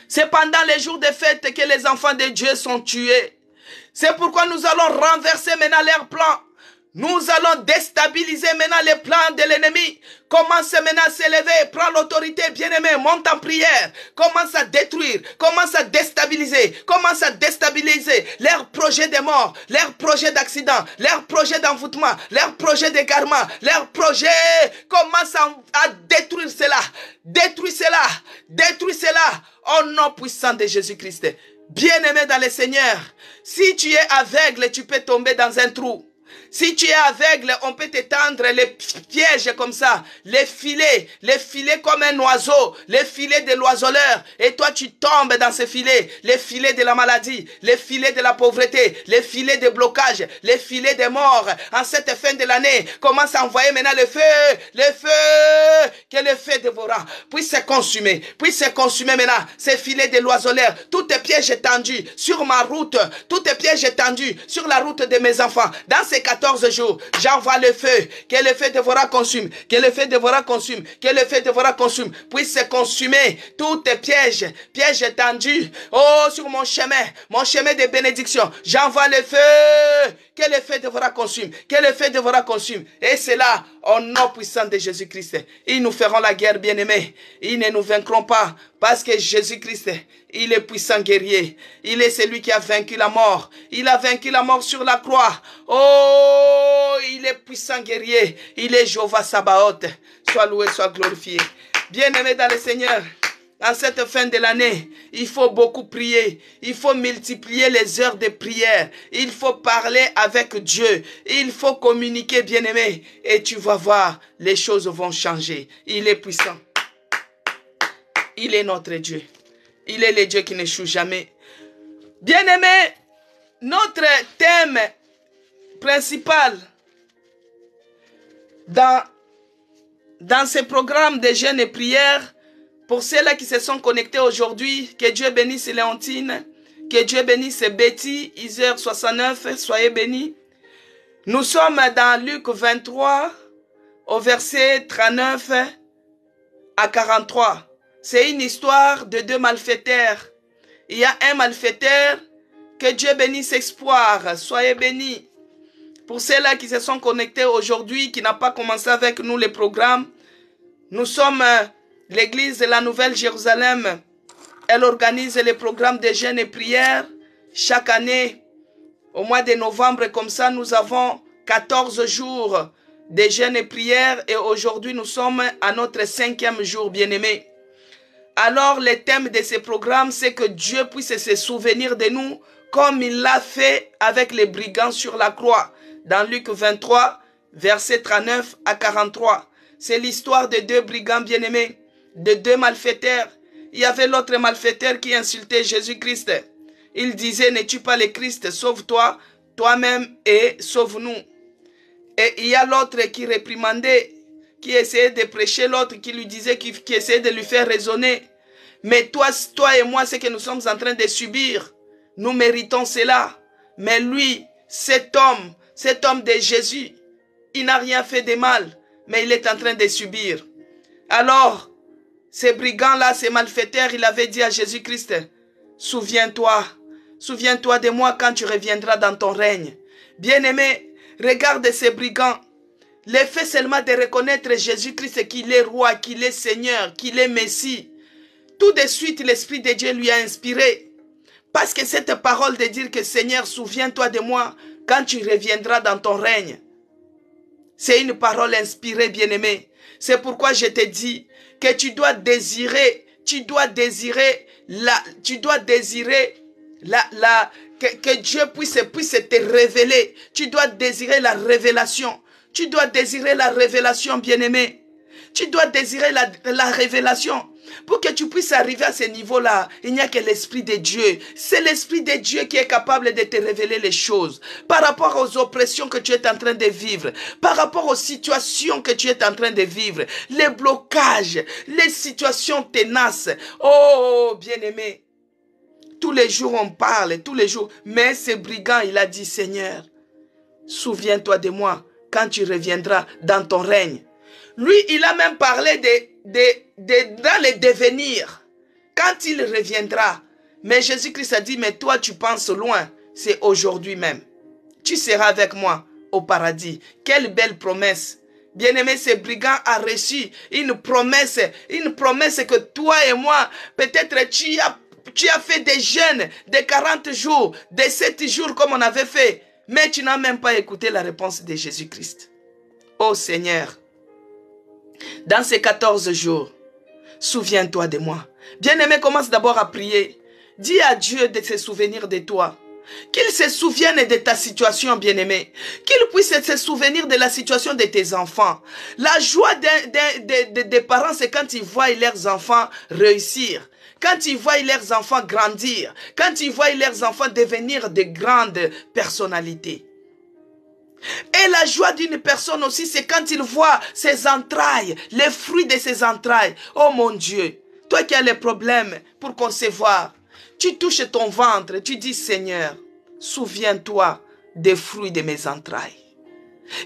C'est pendant les jours de fête que les enfants de Dieu sont tués. C'est pourquoi nous allons renverser maintenant leurs plans. Nous allons déstabiliser maintenant les plans de l'ennemi. Commence maintenant à s'élever. Prends l'autorité, bien-aimé. Monte en prière. Commence à détruire. Commence à déstabiliser. Commence à déstabiliser leurs projets de mort, leurs projets d'accident, leurs projets d'envoûtement, leurs projets d'égarement, leurs projets. Commence à détruire cela. Détruis cela. Détruis cela. Au nom puissant de Jésus-Christ. Bien-aimé dans le Seigneur, si tu es aveugle, tu peux tomber dans un trou. Si tu es aveugle, on peut t'étendre les pièges comme ça, les filets comme un oiseau, les filets de l'oiseleur. Et toi, tu tombes dans ces filets, les filets de la maladie, les filets de la pauvreté, les filets de blocage, les filets de mort. En cette fin de l'année, commence à envoyer maintenant le feu, que le feu dévorant puisse se consumer maintenant, ces filets de l'oiseleur, tous tes pièges tendus sur ma route, tous tes pièges tendus sur la route de mes enfants. Dans ces 14 jours, j'envoie le feu, que le feu dévorant consume, que le feu dévorant consume, que le feu dévorant consume, puisse se consumer tous tes pièges tendus, oh, sur mon chemin de bénédiction. J'envoie le feu, que le feu dévorant consume, que le feu dévorant consume. Et c'est là, au nom puissant de Jésus-Christ, ils nous feront la guerre, bien-aimés. Ils ne nous vaincront pas, parce que Jésus-Christ, il est puissant guerrier. Il est celui qui a vaincu la mort. Il a vaincu la mort sur la croix. Oh, il est puissant guerrier. Il est Jéhovah Sabaoth. Sois loué, sois glorifié. Bien-aimé dans le Seigneur, en cette fin de l'année, il faut beaucoup prier. Il faut multiplier les heures de prière. Il faut parler avec Dieu. Il faut communiquer, bien-aimé. Et tu vas voir, les choses vont changer. Il est puissant. Il est notre Dieu. Il est le Dieu qui n'échoue jamais. Bien-aimé, notre thème principal dans ce programme de jeûne et prière, pour ceux-là qui se sont connectés aujourd'hui, que Dieu bénisse Léontine, que Dieu bénisse Betty, Isère 69, soyez bénis. Nous sommes dans Luc 23, au verset 39 à 43. C'est une histoire de deux malfaiteurs. Il y a un malfaiteur, que Dieu bénisse Espoir. Soyez bénis. Pour ceux-là qui se sont connectés aujourd'hui, qui n'ont pas commencé avec nous les programmes, nous sommes l'église de la Nouvelle Jérusalem. Elle organise les programmes de jeûne et prières chaque année. Au mois de novembre, comme ça, nous avons 14 jours de jeûne et prières. Et aujourd'hui, nous sommes à notre 5e jour, bien-aimés. Alors, le thème de ces programmes, c'est que Dieu puisse se souvenir de nous comme il l'a fait avec les brigands sur la croix. Dans Luc 23, versets 39 à 43. C'est l'histoire de deux brigands bien-aimés, de deux malfaiteurs. Il y avait l'autre malfaiteur qui insultait Jésus-Christ. Il disait, n'es-tu pas le Christ? Sauve-toi, toi-même et sauve-nous. Et il y a l'autre qui réprimandait, qui essayait de prêcher l'autre, qui lui disait, qui essayait de lui faire raisonner. Mais toi et moi, ce que nous sommes en train de subir, nous méritons cela. Mais lui, cet homme de Jésus, il n'a rien fait de mal, mais il est en train de subir. Alors, ces brigands-là, ces malfaiteurs, il avait dit à Jésus-Christ, souviens-toi de moi quand tu reviendras dans ton règne. Bien-aimé, regarde ces brigands. Le fait seulement de reconnaître Jésus-Christ qu'il est roi, qu'il est Seigneur, qu'il est Messie. Tout de suite, l'Esprit de Dieu lui a inspiré. Parce que cette parole de dire que Seigneur, souviens-toi de moi quand tu reviendras dans ton règne. C'est une parole inspirée, bien-aimé. C'est pourquoi je te dis que tu dois désirer que Dieu puisse te révéler. Tu dois désirer la révélation. Tu dois désirer la révélation, bien-aimé. Tu dois désirer la révélation. Pour que tu puisses arriver à ce niveau-là, il n'y a que l'Esprit de Dieu. C'est l'Esprit de Dieu qui est capable de te révéler les choses. Par rapport aux oppressions que tu es en train de vivre. Par rapport aux situations que tu es en train de vivre. Les blocages, les situations ténaces. Oh, bien-aimé. Tous les jours on parle, tous les jours. Mais ce brigand, il a dit, Seigneur, souviens-toi de moi quand tu reviendras dans ton règne. Lui, il a même parlé dans le devenir, quand il reviendra. Mais Jésus-Christ a dit, mais toi tu penses loin, c'est aujourd'hui même. Tu seras avec moi au paradis. Quelle belle promesse. Bien-aimé, ce brigand a reçu une promesse que toi et moi, peut-être tu as fait des jeûnes de 40 jours, de 7 jours comme on avait fait, mais tu n'as même pas écouté la réponse de Jésus-Christ. Oh Seigneur, dans ces 14 jours, souviens-toi de moi. Bien-aimé, commence d'abord à prier. Dis à Dieu de se souvenir de toi. Qu'il se souvienne de ta situation, bien-aimé. Qu'il puisse se souvenir de la situation de tes enfants. La joie des parents, c'est quand ils voient leurs enfants réussir. Quand ils voient leurs enfants grandir. Quand ils voient leurs enfants devenir de grandes personnalités. Et la joie d'une personne aussi, c'est quand il voit ses entrailles, les fruits de ses entrailles. Oh mon Dieu, toi qui as les problèmes pour concevoir, tu touches ton ventre, tu dis Seigneur, souviens-toi des fruits de mes entrailles.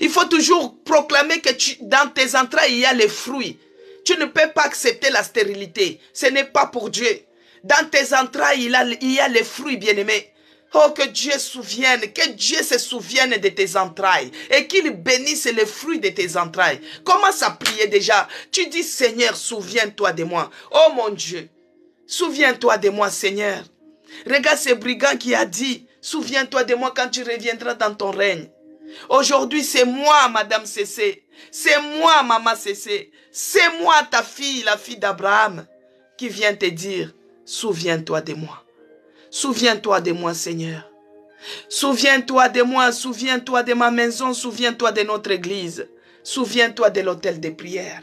Il faut toujours proclamer que dans tes entrailles, il y a les fruits. Tu ne peux pas accepter la stérilité, ce n'est pas pour Dieu. Dans tes entrailles, il y a les fruits, bien-aimés. Oh, que Dieu se souvienne de tes entrailles et qu'il bénisse les fruits de tes entrailles. Commence à prier déjà. Tu dis, Seigneur, souviens-toi de moi. Oh mon Dieu, souviens-toi de moi, Seigneur. Regarde ce brigand qui a dit, souviens-toi de moi quand tu reviendras dans ton règne. Aujourd'hui, c'est moi, Madame Cécé. C'est moi, Maman Cécé. C'est moi, ta fille, la fille d'Abraham, qui vient te dire, souviens-toi de moi. Souviens-toi de moi, Seigneur. Souviens-toi de moi, souviens-toi de ma maison, souviens-toi de notre église. Souviens-toi de l'autel de prière.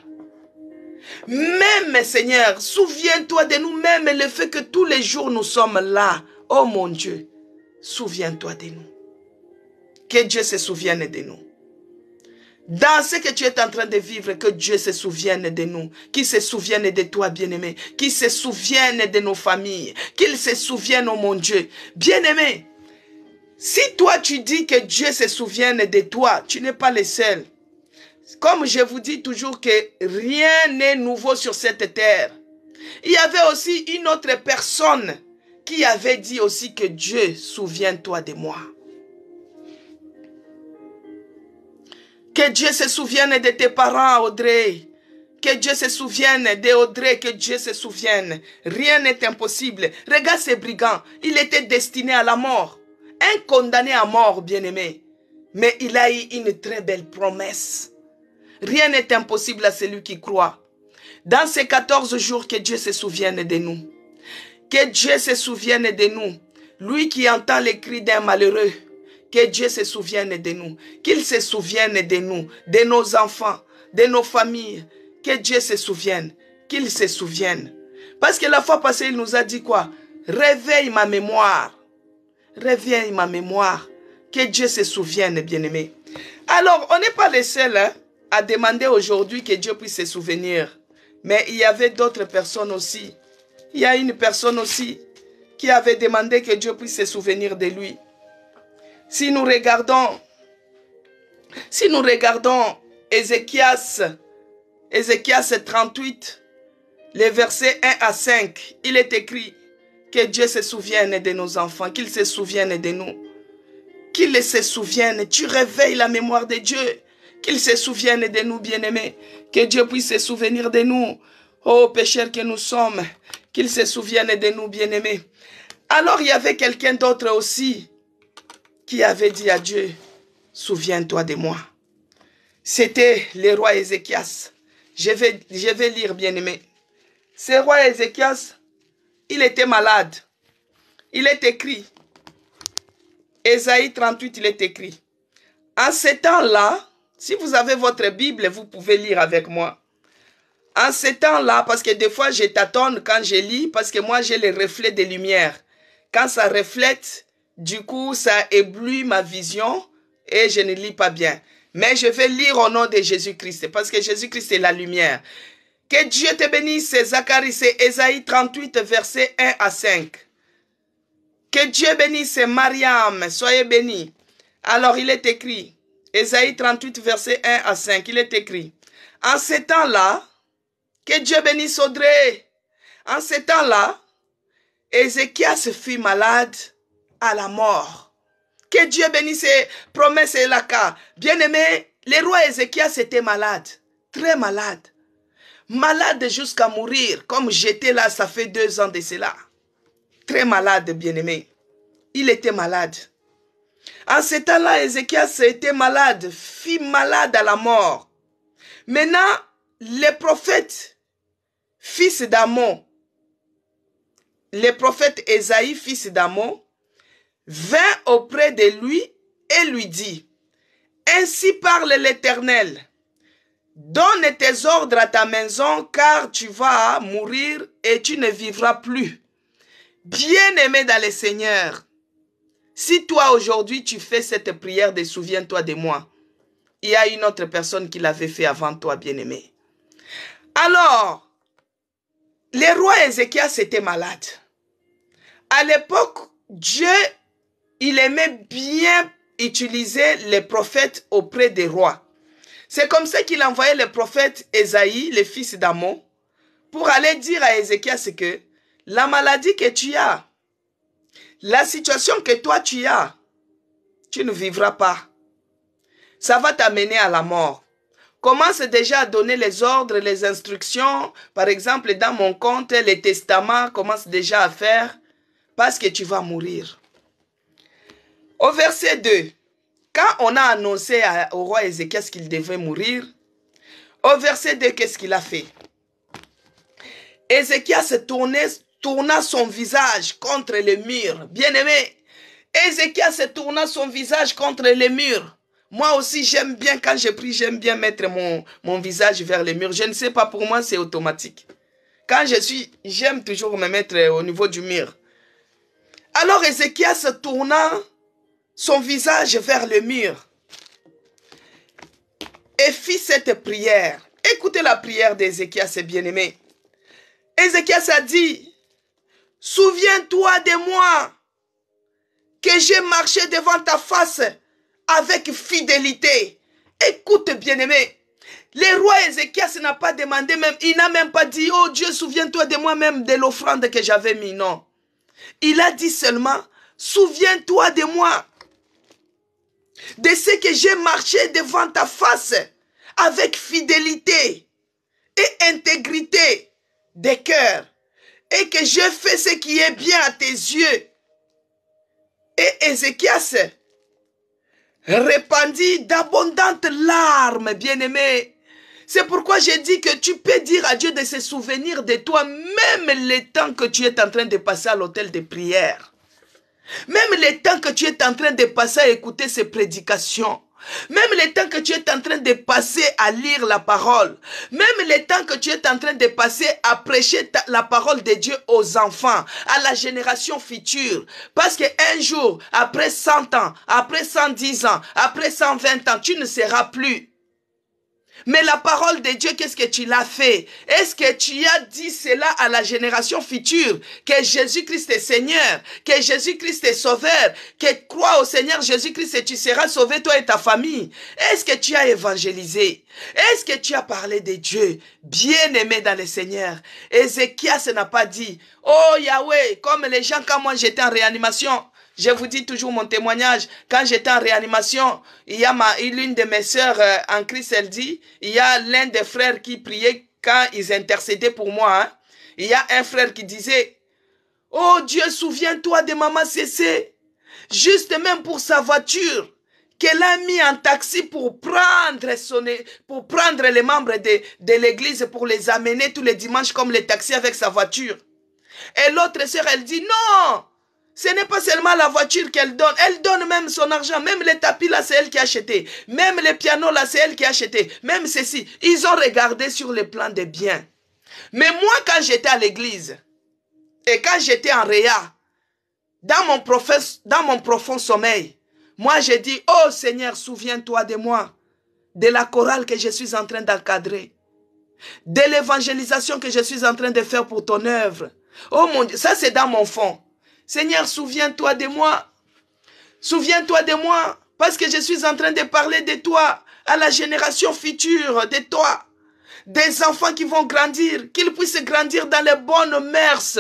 Même, Seigneur, souviens-toi de nous, même le fait que tous les jours nous sommes là. Oh mon Dieu, souviens-toi de nous. Que Dieu se souvienne de nous. Dans ce que tu es en train de vivre, que Dieu se souvienne de nous, qu'il se souvienne de toi, bien-aimé, qu'il se souvienne de nos familles, qu'il se souvienne, oh mon Dieu. Bien-aimé, Si toi tu dis que Dieu se souvienne de toi, tu n'es pas le seul. Comme je vous dis toujours que rien n'est nouveau sur cette terre. Il y avait aussi une autre personne qui avait dit aussi que Dieu, souviens-toi de moi. Que Dieu se souvienne de tes parents, Audrey. Que Dieu se souvienne d'Audrey, que Dieu se souvienne. Rien n'est impossible. Regarde ces brigands, il était destiné à la mort. Un condamné à mort, bien-aimé. Mais il a eu une très belle promesse. Rien n'est impossible à celui qui croit. Dans ces 14 jours, que Dieu se souvienne de nous. Que Dieu se souvienne de nous. Lui qui entend les cris d'un malheureux. Que Dieu se souvienne de nous. Qu'il se souvienne de nous, de nos enfants, de nos familles. Que Dieu se souvienne. Qu'il se souvienne. Parce que la fois passée, il nous a dit quoi? Réveille ma mémoire. Réveille ma mémoire. Que Dieu se souvienne, bien-aimé. Alors, on n'est pas les seuls à demander aujourd'hui que Dieu puisse se souvenir. Mais il y avait d'autres personnes aussi. Il y a une personne aussi qui avait demandé que Dieu puisse se souvenir de lui. Si nous regardons Ézéchias 38, les versets 1 à 5, il est écrit que Dieu se souvienne de nos enfants, qu'il se souvienne de nous. Qu'il se souvienne, tu réveilles la mémoire de Dieu, qu'il se souvienne de nous, bien-aimés, que Dieu puisse se souvenir de nous, ô pécheurs que nous sommes, qu'il se souvienne de nous, bien-aimés. Alors il y avait quelqu'un d'autre aussi qui avait dit à Dieu, souviens-toi de moi. C'était le roi Ézéchias. Je vais lire, bien-aimé. Ce roi Ézéchias, il était malade. Il est écrit, Ésaïe 38, il est écrit, en ce temps-là, si vous avez votre Bible, vous pouvez lire avec moi. En ce temps-là, parce que des fois je tâtonne quand je lis, parce que moi j'ai le reflet des lumières. Quand ça reflète, du coup ça éblouit ma vision et je ne lis pas bien. Mais je vais lire au nom de Jésus-Christ, parce que Jésus-Christ est la lumière. Que Dieu te bénisse, Zacharie, c'est Ésaïe 38, versets 1 à 5. Que Dieu bénisse Mariam, soyez bénis. Alors il est écrit, Ésaïe 38, versets 1 à 5, il est écrit, en ce temps-là, que Dieu bénisse Audrey, en ce temps-là, Ézéchias fut malade à la mort. Que Dieu bénisse ses promesses et la cas. Bien-aimé, le roi Ézéchias était malade, très malade. Malade jusqu'à mourir, comme j'étais là, ça fait 2 ans de cela. Très malade, bien-aimé. Il était malade. En ce temps-là, Ézéchias était malade, fut malade à la mort. Maintenant, le prophète, fils d'Amon, le prophète Ésaïe, fils d'Amon, vint auprès de lui et lui dit, ainsi parle l'Éternel, donne tes ordres à ta maison, car tu vas mourir et tu ne vivras plus. Bien-aimé dans le Seigneur, si toi aujourd'hui tu fais cette prière de souviens-toi de moi, il y a une autre personne qui l'avait fait avant toi, bien-aimé. Alors, le roi Ézéchias était malade. À l'époque, Dieu, il aimait bien utiliser les prophètes auprès des rois. C'est comme ça qu'il envoyait le prophète Ésaïe, le fils d'Amon, pour aller dire à Ézéchias que la maladie que tu as, la situation que toi tu as, tu ne vivras pas. Ça va t'amener à la mort. Commence déjà à donner les ordres, les instructions. Par exemple, dans mon compte, les testaments, commence déjà à faire parce que tu vas mourir. Au verset 2, quand on a annoncé au roi Ézéchias qu'il devait mourir, au verset 2, qu'est-ce qu'il a fait? Ézéchias tourna son visage contre le mur. Bien-aimé, Ézéchias tourna son visage contre le mur. Moi aussi, j'aime bien, quand je prie, j'aime bien mettre mon visage vers le mur. Je ne sais pas, pour moi, c'est automatique. Quand j'aime toujours me mettre au niveau du mur. Alors Ézéchias tourna son visage vers le mur et fit cette prière. Écoutez la prière d'Ézéchias, bien-aimé. Ézéchias a dit, souviens-toi de moi, que que j'ai marché devant ta face avec fidélité. Écoute, bien-aimé, le roi Ézéchias n'a pas demandé même, il n'a même pas dit, oh Dieu, souviens-toi de moi-même de l'offrande que j'avais mis, non. Il a dit seulement, souviens-toi de moi, de ce que j'ai marché devant ta face avec fidélité et intégrité de cœur, et que j'ai fait ce qui est bien à tes yeux. Et Ézéchias répandit d'abondantes larmes, bien-aimé. C'est pourquoi j'ai dit que tu peux dire à Dieu de se souvenir de toi, même les temps que tu es en train de passer à l'hôtel de prière. Même les temps que tu es en train de passer à écouter ses prédications. Même les temps que tu es en train de passer à lire la parole. Même les temps que tu es en train de passer à prêcher la parole de Dieu aux enfants, à la génération future. Parce qu'un jour, après 100 ans, après 110 ans, après 120 ans, tu ne seras plus. Mais la parole de Dieu, qu'est-ce que tu l'as fait? Est-ce que tu as dit cela à la génération future? Que Jésus-Christ est Seigneur, que Jésus-Christ est Sauveur, que crois au Seigneur Jésus-Christ et tu seras sauvé toi et ta famille. Est-ce que tu as évangélisé? Est-ce que tu as parlé de Dieu? Bien-aimé dans le Seigneur. Ézéchias n'a pas dit, oh Yahweh, comme les gens quand moi j'étais en réanimation. Je vous dis toujours mon témoignage. Quand j'étais en réanimation, il y a l'une de mes sœurs en Christ, elle dit, il y a l'un des frères qui priait quand ils intercédaient pour moi. Hein. Il y a un frère qui disait, oh Dieu, souviens-toi de maman Cécé. Juste même pour sa voiture, qu'elle a mis en taxi pour prendre les membres de l'église pour les amener tous les dimanches comme les taxis avec sa voiture. Et l'autre sœur, elle dit, non! Ce n'est pas seulement la voiture qu'elle donne même son argent, même les tapis là c'est elle qui a acheté, même les pianos là c'est elle qui a acheté, même ceci, ils ont regardé sur le plan des biens. Mais moi quand j'étais à l'église, et quand j'étais en réa, dans mon profond sommeil, moi j'ai dit, oh Seigneur, souviens-toi de moi, de la chorale que je suis en train d'encadrer, de l'évangélisation que je suis en train de faire pour ton œuvre. Oh mon Dieu, ça c'est dans mon fond. Seigneur, souviens-toi de moi. Souviens-toi de moi. Parce que je suis en train de parler de toi à la génération future, de toi. Des enfants qui vont grandir. Qu'ils puissent grandir dans les bonnes mœurs.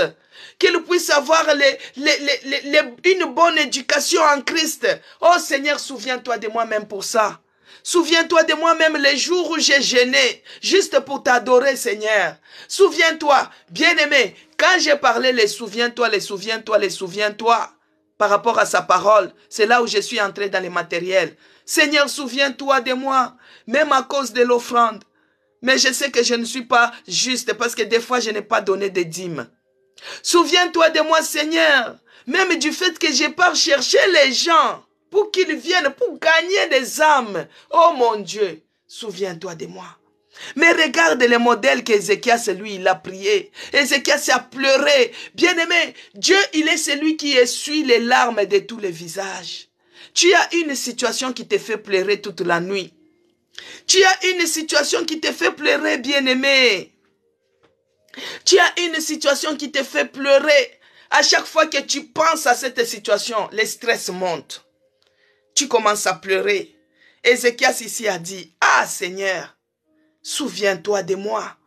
Qu'ils puissent avoir une bonne éducation en Christ. Oh Seigneur, souviens-toi de moi même pour ça. Souviens-toi de moi même les jours où j'ai gêné, juste pour t'adorer, Seigneur. Souviens-toi, bien-aimé, quand j'ai parlé les souviens-toi, les souviens-toi, les souviens-toi, par rapport à sa parole, c'est là où je suis entré dans les matériels. Seigneur, souviens-toi de moi, même à cause de l'offrande. Mais je sais que je ne suis pas juste parce que des fois je n'ai pas donné de dîmes. Souviens-toi de moi, Seigneur, même du fait que je pars chercher les gens pour qu'ils viennent, pour gagner des âmes. Oh mon Dieu, souviens-toi de moi. Mais regarde les modèles qu'Ézéchias, lui, il a prié. Ézéchias a pleuré. Bien-aimé, Dieu, il est celui qui essuie les larmes de tous les visages. Tu as une situation qui te fait pleurer toute la nuit. Tu as une situation qui te fait pleurer, bien-aimé. Tu as une situation qui te fait pleurer. À chaque fois que tu penses à cette situation, le stress monte. Tu commences à pleurer. Ézéchias ici a dit, ah Seigneur, souviens-toi de moi.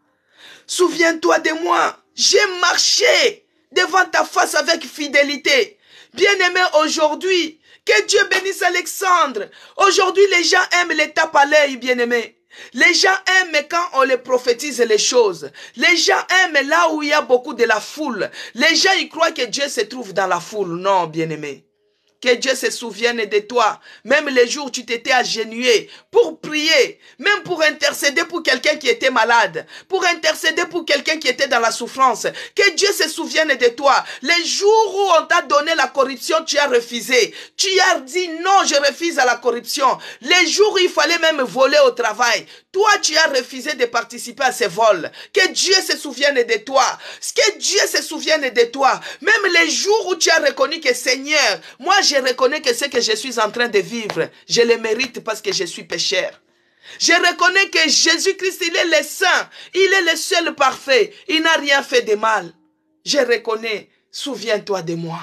Souviens-toi de moi. J'ai marché devant ta face avec fidélité. Bien-aimé, aujourd'hui, que Dieu bénisse Alexandre. Aujourd'hui, les gens aiment les tapes à l'œil, bien-aimé. Les gens aiment quand on les prophétise les choses. Les gens aiment là où il y a beaucoup de la foule. Les gens, ils croient que Dieu se trouve dans la foule. Non, bien-aimé. Que Dieu se souvienne de toi. Même les jours où tu t'étais agenouillé pour prier, même pour intercéder pour quelqu'un qui était malade, pour intercéder pour quelqu'un qui était dans la souffrance. Que Dieu se souvienne de toi. Les jours où on t'a donné la corruption, tu as refusé. Tu as dit non, je refuse à la corruption. Les jours où il fallait même voler au travail, toi tu as refusé de participer à ces vols. Que Dieu se souvienne de toi. Que Dieu se souvienne de toi. Même les jours où tu as reconnu que Seigneur, moi je reconnais que ce que je suis en train de vivre, je le mérite parce que je suis pécheur. Je reconnais que Jésus-Christ, il est le saint, il est le seul parfait, il n'a rien fait de mal. Je reconnais, souviens-toi de moi.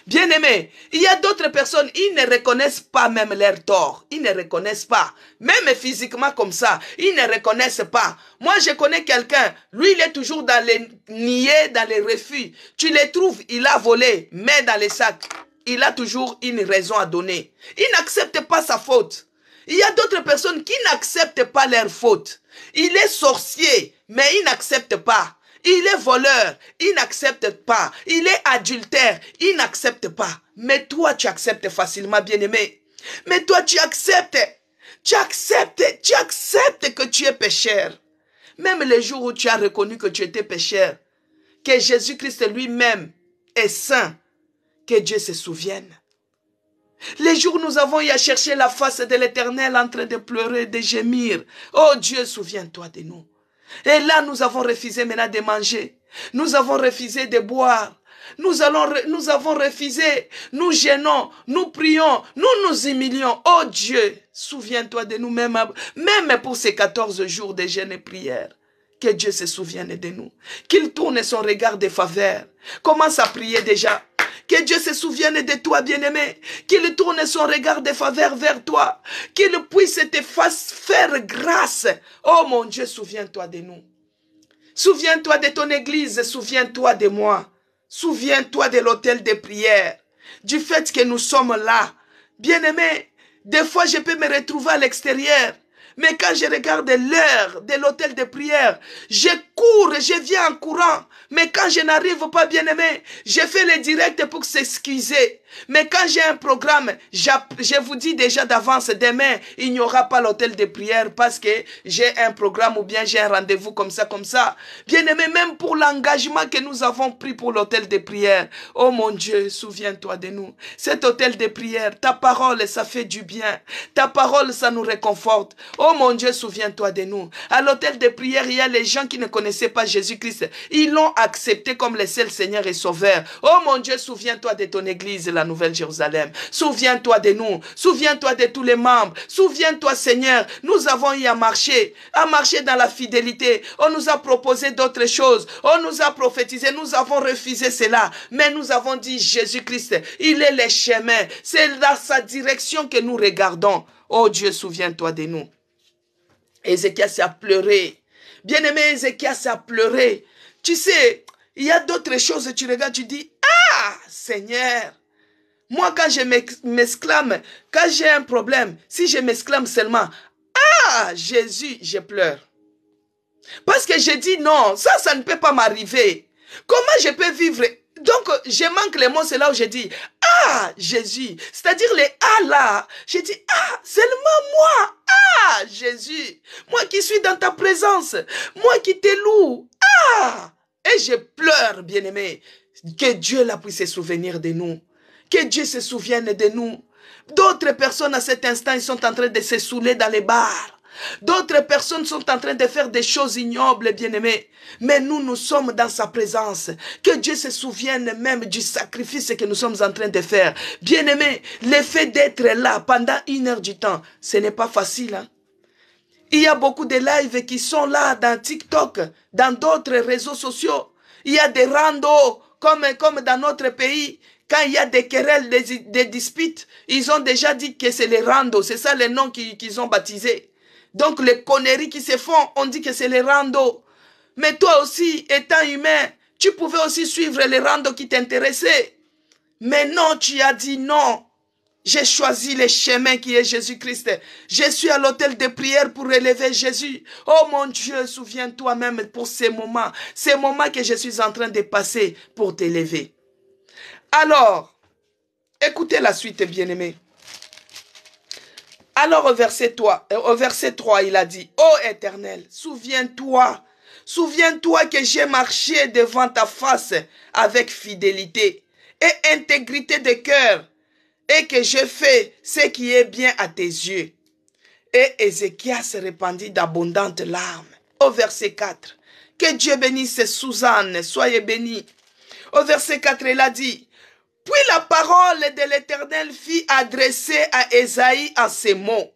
Bien-aimés, il y a d'autres personnes, ils ne reconnaissent pas même leur tort. Ils ne reconnaissent pas. Même physiquement comme ça, ils ne reconnaissent pas. Moi, je connais quelqu'un, lui, il est toujours dans les niais, dans les refus. Tu les trouves, il a volé, mais dans les sacs. Il a toujours une raison à donner. Il n'accepte pas sa faute. Il y a d'autres personnes qui n'acceptent pas leur faute. Il est sorcier, mais il n'accepte pas. Il est voleur, il n'accepte pas. Il est adultère, il n'accepte pas. Mais toi, tu acceptes facilement, bien-aimé. Mais toi, tu acceptes que tu es pécheur. Même les jours où tu as reconnu que tu étais pécheur, que Jésus-Christ lui-même est saint, que Dieu se souvienne. Les jours où nous avons eu à chercher la face de l'Éternel en train de pleurer, de gémir. Oh Dieu, souviens-toi de nous. Et là, nous avons refusé maintenant de manger. Nous avons refusé de boire. Nous avons refusé. Nous gênons, nous prions, nous nous humilions. Oh Dieu, souviens-toi de nous, même pour ces 14 jours de jeûne et prière. Que Dieu se souvienne de nous. Qu'il tourne son regard de faveur. Commence à prier déjà. Que Dieu se souvienne de toi, bien-aimé. Qu'il tourne son regard de faveur vers toi. Qu'il puisse te faire grâce. Oh mon Dieu, souviens-toi de nous. Souviens-toi de ton église. Souviens-toi de moi. Souviens-toi de l'autel de prière. Du fait que nous sommes là. Bien-aimé, des fois je peux me retrouver à l'extérieur. Mais quand je regarde l'heure de l'hôtel de prière, je cours, je viens en courant. Mais quand je n'arrive pas, bien aimé, je fais le direct pour s'excuser. Mais quand j'ai un programme, je vous dis déjà d'avance, demain, il n'y aura pas l'hôtel de prière parce que j'ai un programme ou bien j'ai un rendez-vous comme ça, comme ça. Bien aimé, même pour l'engagement que nous avons pris pour l'hôtel de prière. Oh mon Dieu, souviens-toi de nous. Cet hôtel de prière, ta parole, ça fait du bien. Ta parole, ça nous réconforte. Oh mon Dieu, souviens-toi de nous. À l'hôtel de prière, il y a les gens qui ne connaissaient pas Jésus-Christ. Ils l'ont accepté comme le seul Seigneur et Sauveur. Oh mon Dieu, souviens-toi de ton église, la Nouvelle Jérusalem. Souviens-toi de nous. Souviens-toi de tous les membres. Souviens-toi, Seigneur, nous avons eu à marcher dans la fidélité. On nous a proposé d'autres choses. On nous a prophétisé. Nous avons refusé cela. Mais nous avons dit Jésus-Christ, il est le chemin. C'est dans sa direction que nous regardons. Oh Dieu, souviens-toi de nous. Ézéchias a pleuré. Bien-aimé, Ézéchias a pleuré. Tu sais, il y a d'autres choses, tu regardes, tu dis, ah, Seigneur, moi quand je m'exclame, quand j'ai un problème, si je m'exclame seulement, ah, Jésus, je pleure. Parce que je dis non, ça ne peut pas m'arriver. Comment je peux vivre? Donc, je manque les mots, c'est là où je dis, ah, Jésus. C'est-à-dire les ah là. Je dis, ah, seulement moi. Ah, Jésus. Moi qui suis dans ta présence. Moi qui te loue. Ah. Et je pleure, bien-aimé. Que Dieu là puisse se souvenir de nous. Que Dieu se souvienne de nous. D'autres personnes à cet instant, ils sont en train de se saouler dans les bars. D'autres personnes sont en train de faire des choses ignobles, bien-aimés. Mais nous, nous sommes dans sa présence. Que Dieu se souvienne même du sacrifice que nous sommes en train de faire. Bien-aimés, le fait d'être là pendant 1 heure du temps, ce n'est pas facile. Hein? Il y a beaucoup de lives qui sont là dans TikTok, dans d'autres réseaux sociaux. Il y a des randos, comme dans notre pays. Quand il y a des querelles, des disputes, ils ont déjà dit que c'est les randos. C'est ça le nom qu'ils ont baptisé. Donc les conneries qui se font, on dit que c'est les randos. Mais toi aussi, étant humain, tu pouvais aussi suivre les randos qui t'intéressaient. Mais non, tu as dit non. J'ai choisi le chemin qui est Jésus-Christ. Je suis à l'autel de prière pour élever Jésus. Oh mon Dieu, souviens-toi même pour ces moments que je suis en train de passer pour t'élever. Alors, écoutez la suite, bien-aimés. Alors au verset 3, il a dit, ô Éternel, souviens-toi que j'ai marché devant ta face avec fidélité et intégrité de cœur et que j'ai fait ce qui est bien à tes yeux. Et Ézéchias se répandit d'abondantes larmes. Au verset 4, que Dieu bénisse Suzanne, soyez bénie. Au verset 4, il a dit, puis la parole de l'Éternel fut adressée à Ésaïe en ces mots.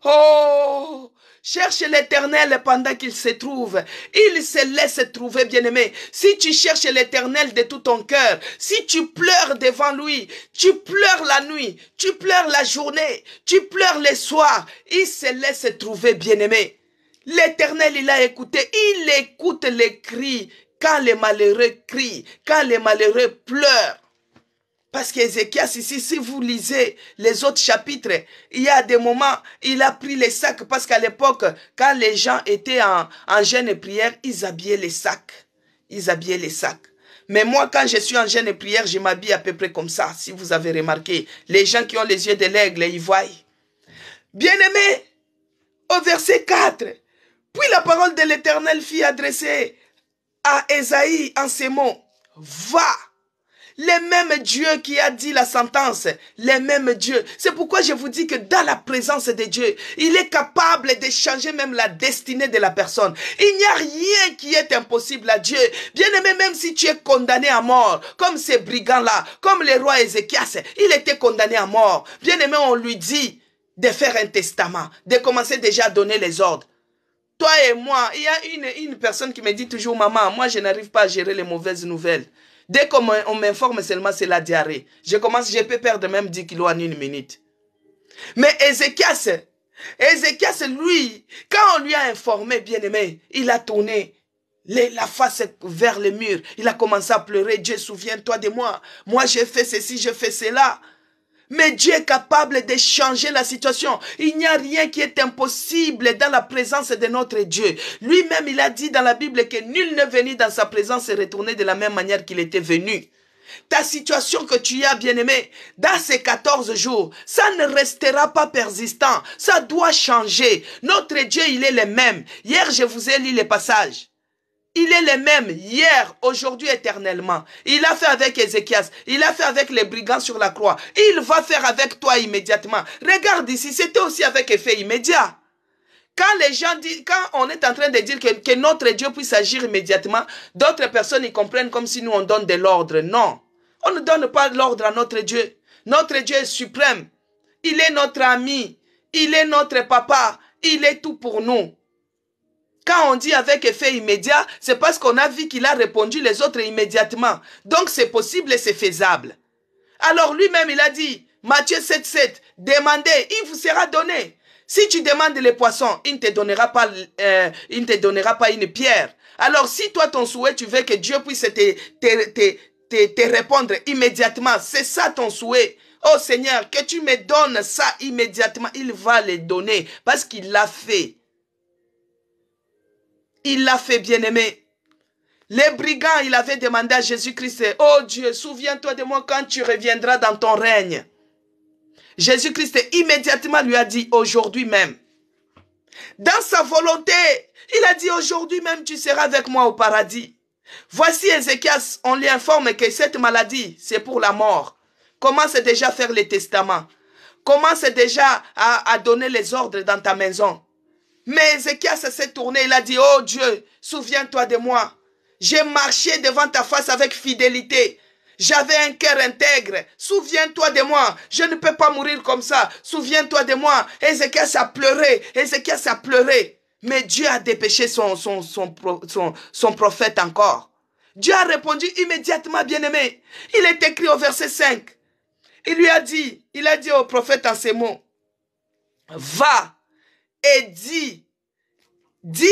Oh, Cherche l'Éternel pendant qu'il se trouve. Il se laisse trouver, bien-aimé. Si tu cherches l'Éternel de tout ton cœur, si tu pleures devant lui, tu pleures la nuit, tu pleures la journée, tu pleures les soirs, il se laisse trouver, bien-aimé. L'Éternel, il a écouté, il écoute les cris quand les malheureux crient, quand les malheureux pleurent. Parce qu'Ézéchias ici, si vous lisez les autres chapitres, il y a des moments, il a pris les sacs, parce qu'à l'époque, quand les gens étaient en jeûne et prière, ils habillaient les sacs. Ils habillaient les sacs. Mais moi, quand je suis en jeûne et prière, je m'habille à peu près comme ça, si vous avez remarqué. Les gens qui ont les yeux de l'aigle, ils voient. Bien-aimé, au verset 4, puis la parole de l'Éternel fut adressée à Ésaïe en ces mots. Va. Le même Dieu qui a dit la sentence, le même Dieu. C'est pourquoi je vous dis que dans la présence de Dieu, il est capable de changer même la destinée de la personne. Il n'y a rien qui est impossible à Dieu. Bien-aimé, même si tu es condamné à mort, comme ces brigands-là, comme le roi Ézéchias, il était condamné à mort. Bien-aimé, on lui dit de faire un testament, de commencer déjà à donner les ordres. Toi et moi, il y a une personne qui me dit toujours, maman, moi je n'arrive pas à gérer les mauvaises nouvelles. Dès qu'on m'informe seulement, c'est la diarrhée. Je peux perdre même 10 kilos en une minute. Mais Ézéchias, lui, quand on lui a informé, bien-aimé, il a tourné la face vers le mur. Il a commencé à pleurer. Dieu, souviens-toi de moi. Moi, j'ai fait ceci, j'ai fait cela. Mais Dieu est capable de changer la situation. Il n'y a rien qui est impossible dans la présence de notre Dieu. Lui-même, il a dit dans la Bible que nul n'est venu dans sa présence et retourné de la même manière qu'il était venu. Ta situation que tu as, bien-aimé, dans ces 14 jours, ça ne restera pas persistant. Ça doit changer. Notre Dieu, il est le même. Hier, je vous ai lu les passages. Il est le même hier, aujourd'hui, éternellement. Il a fait avec Ézéchias. Il a fait avec les brigands sur la croix. Il va faire avec toi immédiatement. Regarde ici, c'était aussi avec effet immédiat. Quand les gens disent, quand on est en train de dire que notre Dieu puisse agir immédiatement, d'autres personnes y comprennent comme si nous on donne de l'ordre. Non, on ne donne pas l'ordre à notre Dieu. Notre Dieu est suprême. Il est notre ami. Il est notre papa. Il est tout pour nous. Quand on dit avec effet immédiat, c'est parce qu'on a vu qu'il a répondu les autres immédiatement. Donc c'est possible et c'est faisable. Alors lui-même il a dit, Matthieu 7,7, demandez, il vous sera donné. Si tu demandes les poissons, il ne te donnera pas une pierre. Alors si toi ton souhait, tu veux que Dieu puisse te répondre immédiatement, c'est ça ton souhait. Oh Seigneur, que tu me donnes ça immédiatement, il va le donner parce qu'il l'a fait. Il l'a fait, bien-aimé. Les brigands, il avait demandé à Jésus-Christ, oh Dieu, souviens-toi de moi quand tu reviendras dans ton règne. Jésus-Christ immédiatement lui a dit, aujourd'hui même. Dans sa volonté, il a dit, aujourd'hui même tu seras avec moi au paradis. Voici Ézéchias, on lui informe que cette maladie, c'est pour la mort. Commence déjà à faire les testaments. Commence déjà à donner les ordres dans ta maison. Mais Ézéchias s'est tourné, il a dit, oh Dieu, souviens-toi de moi. J'ai marché devant ta face avec fidélité. J'avais un cœur intègre. Souviens-toi de moi. Je ne peux pas mourir comme ça. Souviens-toi de moi. Ézéchias a pleuré. Ézéchias a pleuré. Mais Dieu a dépêché son prophète encore. Dieu a répondu immédiatement, bien-aimé. Il est écrit au verset 5. Il a dit au prophète en ces mots, va et dis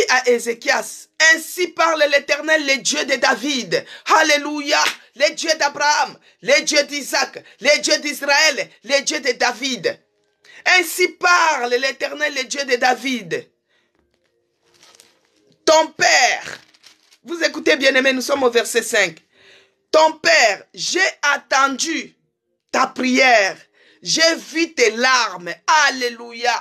à Ézéchias, ainsi parle l'Éternel, le Dieu de David. Alléluia, le Dieu d'Abraham, le Dieu d'Isaac, le Dieu d'Israël, le Dieu de David. Ainsi parle l'Éternel, le Dieu de David. Ton père, vous écoutez bien aimé, nous sommes au verset 5. Ton père, j'ai attendu ta prière, j'ai vu tes larmes. Alléluia.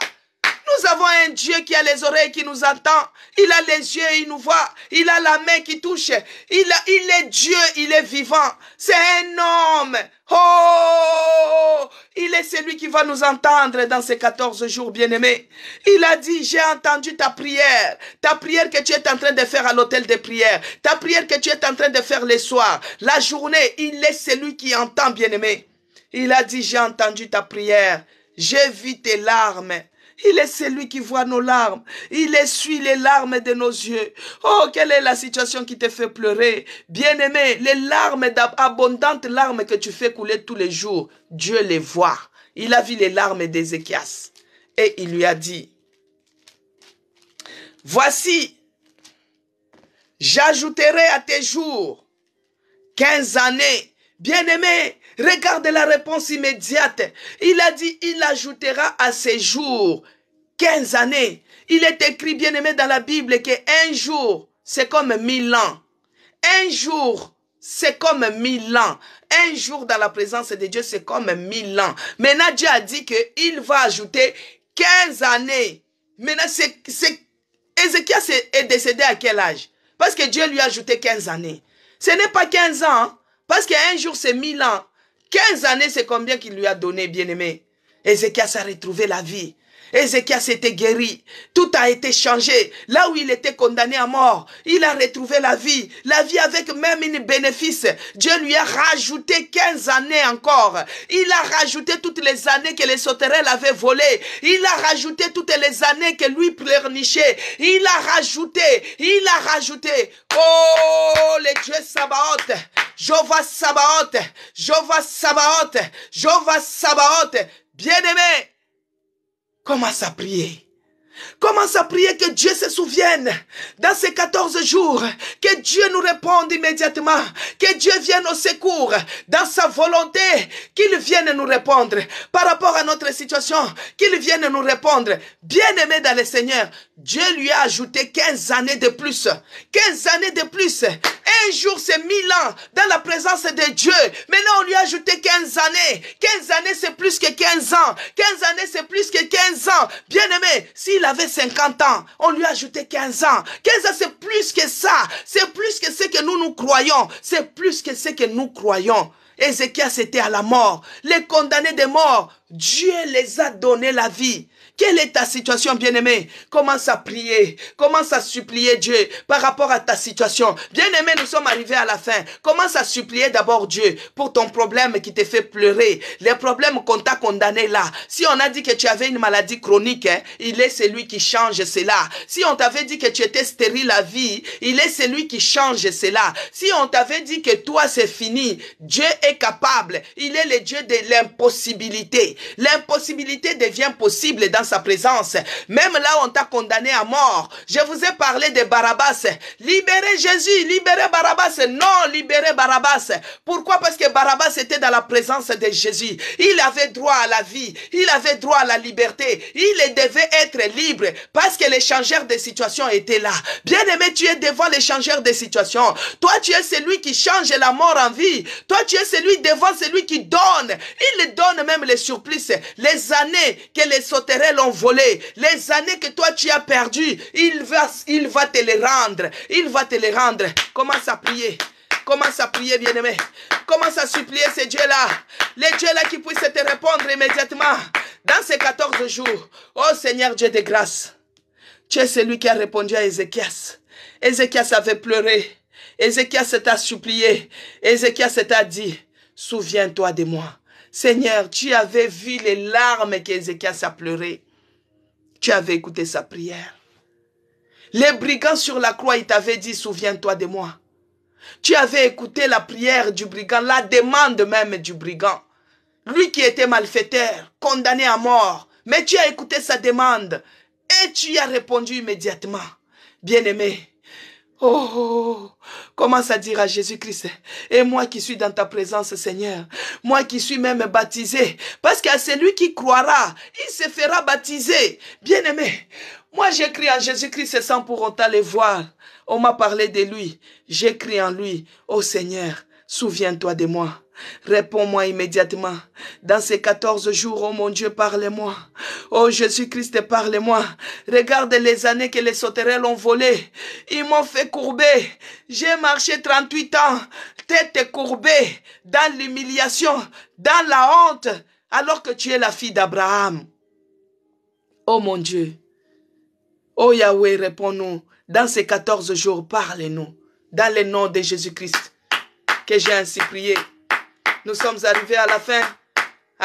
Nous avons un Dieu qui a les oreilles, qui nous entend. Il a les yeux, il nous voit. Il a la main qui touche. Il est Dieu, il est vivant. C'est un homme. Oh, il est celui qui va nous entendre dans ces 14 jours, bien-aimés. Il a dit, j'ai entendu ta prière que tu es en train de faire à l'hôtel de prière, ta prière que tu es en train de faire les soirs, la journée. Il est celui qui entend, bien-aimé. Il a dit, j'ai entendu ta prière, j'ai vu tes larmes. Il est celui qui voit nos larmes. Il essuie les larmes de nos yeux. Oh, quelle est la situation qui te fait pleurer? Bien-aimé, les larmes, abondantes larmes que tu fais couler tous les jours, Dieu les voit. Il a vu les larmes d'Ézéchias. Et il lui a dit, voici, j'ajouterai à tes jours 15 années. Bien-aimé, regarde la réponse immédiate. Il a dit, il ajoutera à ses jours 15 années. Il est écrit, bien-aimé, dans la Bible qu'un jour, c'est comme 1000 ans. Un jour, c'est comme 1000 ans. Un jour dans la présence de Dieu, c'est comme 1000 ans. Maintenant, Dieu a dit qu'il va ajouter 15 années. Maintenant, Ézéchias est décédé à quel âge? Parce que Dieu lui a ajouté 15 années. Ce n'est pas 15 ans. Parce qu'un jour, c'est 1000 ans. 15 années, c'est combien qu'il lui a donné, bien-aimé? Ézéchias a retrouvé la vie. Ézéchias était guéri. Tout a été changé. Là où il était condamné à mort, il a retrouvé la vie. La vie avec même un bénéfice. Dieu lui a rajouté 15 années encore. Il a rajouté toutes les années que les sauterelles avaient volées. Il a rajouté toutes les années que lui pleurnichait. Il a rajouté. Oh, les dieux Sabaoth. Jéhovah Sabaoth. Jéhovah Sabaoth. Jéhovah Sabaoth. Bien-aimé, commence à prier. Commence à prier que Dieu se souvienne dans ces 14 jours, que Dieu nous réponde immédiatement, que Dieu vienne au secours dans sa volonté, qu'il vienne nous répondre par rapport à notre situation, qu'il vienne nous répondre. Bien-aimé dans le Seigneur, Dieu lui a ajouté 15 années de plus. 15 années de plus. Un jour, c'est 1000 ans dans la présence de Dieu. Maintenant, on lui a ajouté 15 années. 15 années, c'est plus que 15 ans. 15 années, c'est plus que 15 ans. Bien-aimé, s'il avait 50 ans, on lui a ajouté 15 ans. 15 ans, c'est plus que ça. C'est plus que ce que nous croyons. C'est plus que ce que nous croyons. Ézéchias était à la mort. Les condamnés de mort, Dieu les a donné la vie. Quelle est ta situation, bien-aimé? Commence à prier, commence à supplier Dieu par rapport à ta situation. Bien-aimé, nous sommes arrivés à la fin. Commence à supplier d'abord Dieu pour ton problème qui te fait pleurer. Les problèmes qu'on t'a condamné là. Si on a dit que tu avais une maladie chronique, il est celui qui change cela. Si on t'avait dit que tu étais stérile à vie, il est celui qui change cela. Si on t'avait dit que toi c'est fini, Dieu est capable. Il est le Dieu de l'impossibilité. L'impossibilité devient possible dans sa présence. Même là où on t'a condamné à mort. Je vous ai parlé de Barabbas. Libérez Jésus, libérez Barabbas. Non, libérez Barabbas. Pourquoi? Parce que Barabbas était dans la présence de Jésus. Il avait droit à la vie. Il avait droit à la liberté. Il devait être libre parce que l'échangeur de situations était là. Bien-aimé, tu es devant l'échangeur de situations. Toi, tu es celui qui change la mort en vie. Toi, tu es celui devant celui qui donne. Il donne même les surplices. Les années que les sauterelles l'ont volé, les années que toi tu as perdu, il va te les rendre. Il va te les rendre. Commence à prier. Commence à prier, bien-aimé. Commence à supplier ces dieux-là. Les dieux-là qui puissent te répondre immédiatement. Dans ces 14 jours. Oh Seigneur Dieu de grâce. Tu es celui qui a répondu à Ézéchias. Ézéchias avait pleuré. Ézéchias t'a supplié. Ézéchias t'a dit, souviens-toi de moi. Seigneur, tu avais vu les larmes qu'Ézéchias a pleuré. Tu avais écouté sa prière. Les brigands sur la croix, ils t'avaient dit, souviens-toi de moi. Tu avais écouté la prière du brigand, la demande même du brigand. Lui qui était malfaiteur, condamné à mort. Mais tu as écouté sa demande et tu y as répondu immédiatement. Bien-aimé, oh, commence à dire à Jésus-Christ, et moi qui suis dans ta présence, Seigneur, moi qui suis même baptisé, parce qu'à celui qui croira, il se fera baptiser. Bien-aimé, moi j'écris en Jésus-Christ sans pour autant le voir. On m'a parlé de lui, j'écris en lui, oh Seigneur, souviens-toi de moi. Réponds-moi immédiatement. Dans ces 14 jours, oh mon Dieu, parle-moi. Oh Jésus-Christ, parle-moi. Regarde les années que les sauterelles ont volées. Ils m'ont fait courber. J'ai marché 38 ans, tête courbée, dans l'humiliation, dans la honte, alors que tu es la fille d'Abraham. Oh mon Dieu. Oh Yahweh, réponds-nous. Dans ces 14 jours, parle-nous. Dans le nom de Jésus-Christ, que j'ai ainsi prié. Nous sommes arrivés à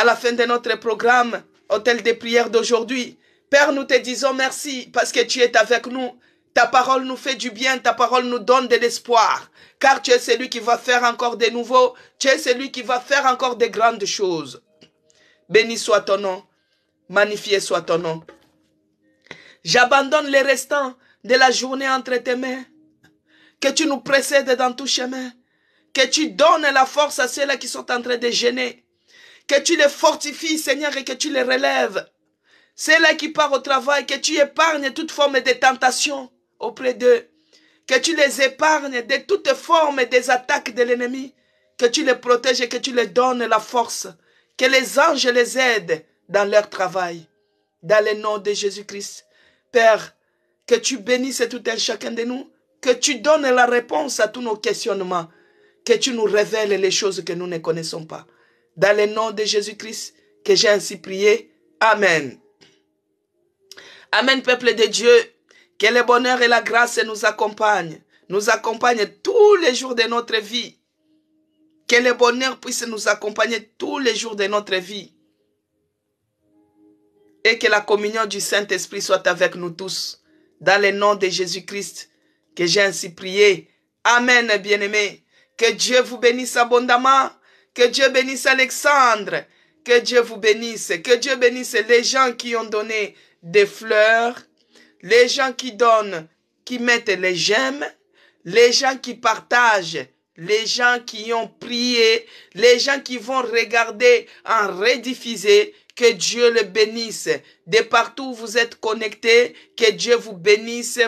la fin de notre programme, hôtel de prière d'aujourd'hui. Père, nous te disons merci parce que tu es avec nous. Ta parole nous fait du bien, ta parole nous donne de l'espoir. Car tu es celui qui va faire encore de nouveaux, tu es celui qui va faire encore de grandes choses. Béni soit ton nom, magnifié soit ton nom. J'abandonne les restants de la journée entre tes mains. Que tu nous précèdes dans tout chemin. Que tu donnes la force à ceux-là qui sont en train de gêner. Que tu les fortifies, Seigneur, et que tu les relèves. Ceux-là qui partent au travail, que tu épargnes toute forme de tentation auprès d'eux. Que tu les épargnes de toute forme des attaques de l'ennemi. Que tu les protèges et que tu les donnes la force. Que les anges les aident dans leur travail. Dans le nom de Jésus-Christ. Père, que tu bénisses tout un chacun de nous. Que tu donnes la réponse à tous nos questionnements. Que tu nous révèles les choses que nous ne connaissons pas. Dans le nom de Jésus-Christ, que j'ai ainsi prié. Amen. Amen, peuple de Dieu. Que le bonheur et la grâce nous accompagnent tous les jours de notre vie. Que le bonheur puisse nous accompagner tous les jours de notre vie. Et que la communion du Saint-Esprit soit avec nous tous. Dans le nom de Jésus-Christ, que j'ai ainsi prié. Amen, bien-aimés. Que Dieu vous bénisse abondamment. Que Dieu bénisse Alexandre. Que Dieu vous bénisse. Que Dieu bénisse les gens qui ont donné des fleurs. Les gens qui donnent, qui mettent les j'aime. Les gens qui partagent. Les gens qui ont prié. Les gens qui vont regarder en rediffusé. Que Dieu le bénisse. De partout où vous êtes connectés, que Dieu vous bénisse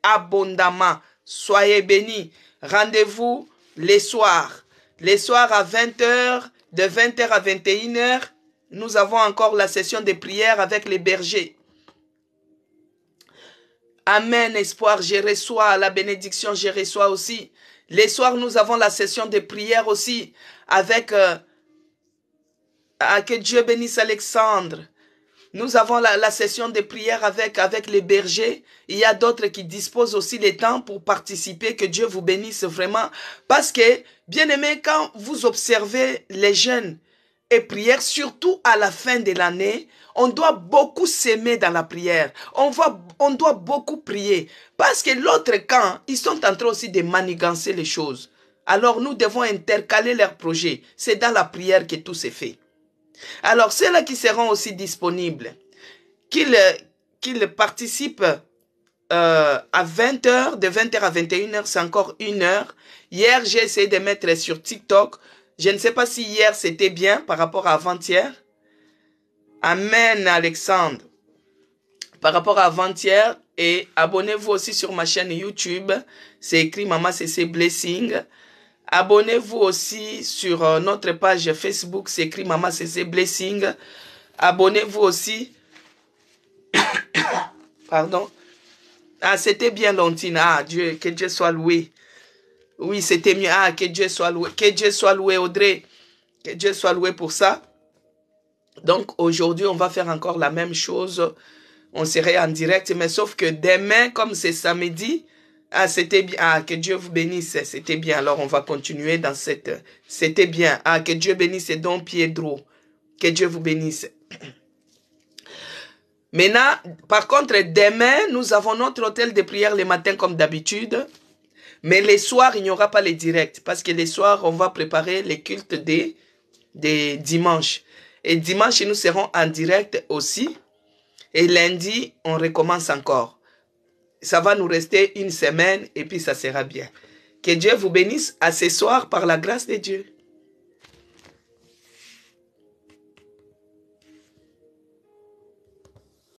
abondamment. Soyez bénis. Rendez-vous les soirs. Les soirs à 20h, de 20h à 21h, nous avons encore la session de prière avec les bergers. Amen, espoir, je reçois la bénédiction, je reçois aussi. Les soirs, nous avons la session de prière aussi avec... que Dieu bénisse Alexandre. Nous avons la session de prière avec les bergers. Il y a d'autres qui disposent aussi les temps pour participer. Que Dieu vous bénisse vraiment. Parce que, bien aimé, quand vous observez les jeunes et prières, surtout à la fin de l'année, on doit beaucoup s'aimer dans la prière. On doit beaucoup prier. Parce que l'autre camp, ils sont en train aussi de manigancer les choses. Alors nous devons intercaler leurs projets. C'est dans la prière que tout s'est fait. Alors, ceux-là qui seront aussi disponibles, qu'ils participent à 20h, de 20h à 21h, c'est encore 1 heure. Hier, j'ai essayé de mettre sur TikTok. Je ne sais pas si hier, c'était bien par rapport à avant-hier. Amen, Alexandre. Par rapport à avant-hier, et abonnez-vous aussi sur ma chaîne YouTube. C'est écrit Maman CC Blessing. Abonnez-vous aussi sur notre page Facebook, c'est écrit Maman CC Blessing. Abonnez-vous aussi. Pardon. Ah, c'était bien Lontine. Ah, Dieu, que Dieu soit loué. Oui, c'était mieux. Ah, que Dieu soit loué. Que Dieu soit loué, Audrey. Que Dieu soit loué pour ça. Donc, aujourd'hui, on va faire encore la même chose. On serait en direct, mais sauf que demain, comme c'est samedi, ah, c'était bien. Ah, que Dieu vous bénisse. C'était bien. Alors, on va continuer dans cette... C'était bien. Ah, que Dieu bénisse Don Piedro. Que Dieu vous bénisse. Maintenant, par contre, demain, nous avons notre hôtel de prière les matins comme d'habitude. Mais les soirs, il n'y aura pas les directs. Parce que les soirs, on va préparer les cultes des dimanches. Et dimanche, nous serons en direct aussi. Et lundi, on recommence encore. Ça va nous rester 1 semaine et puis ça sera bien. Que Dieu vous bénisse à ce soir par la grâce de Dieu.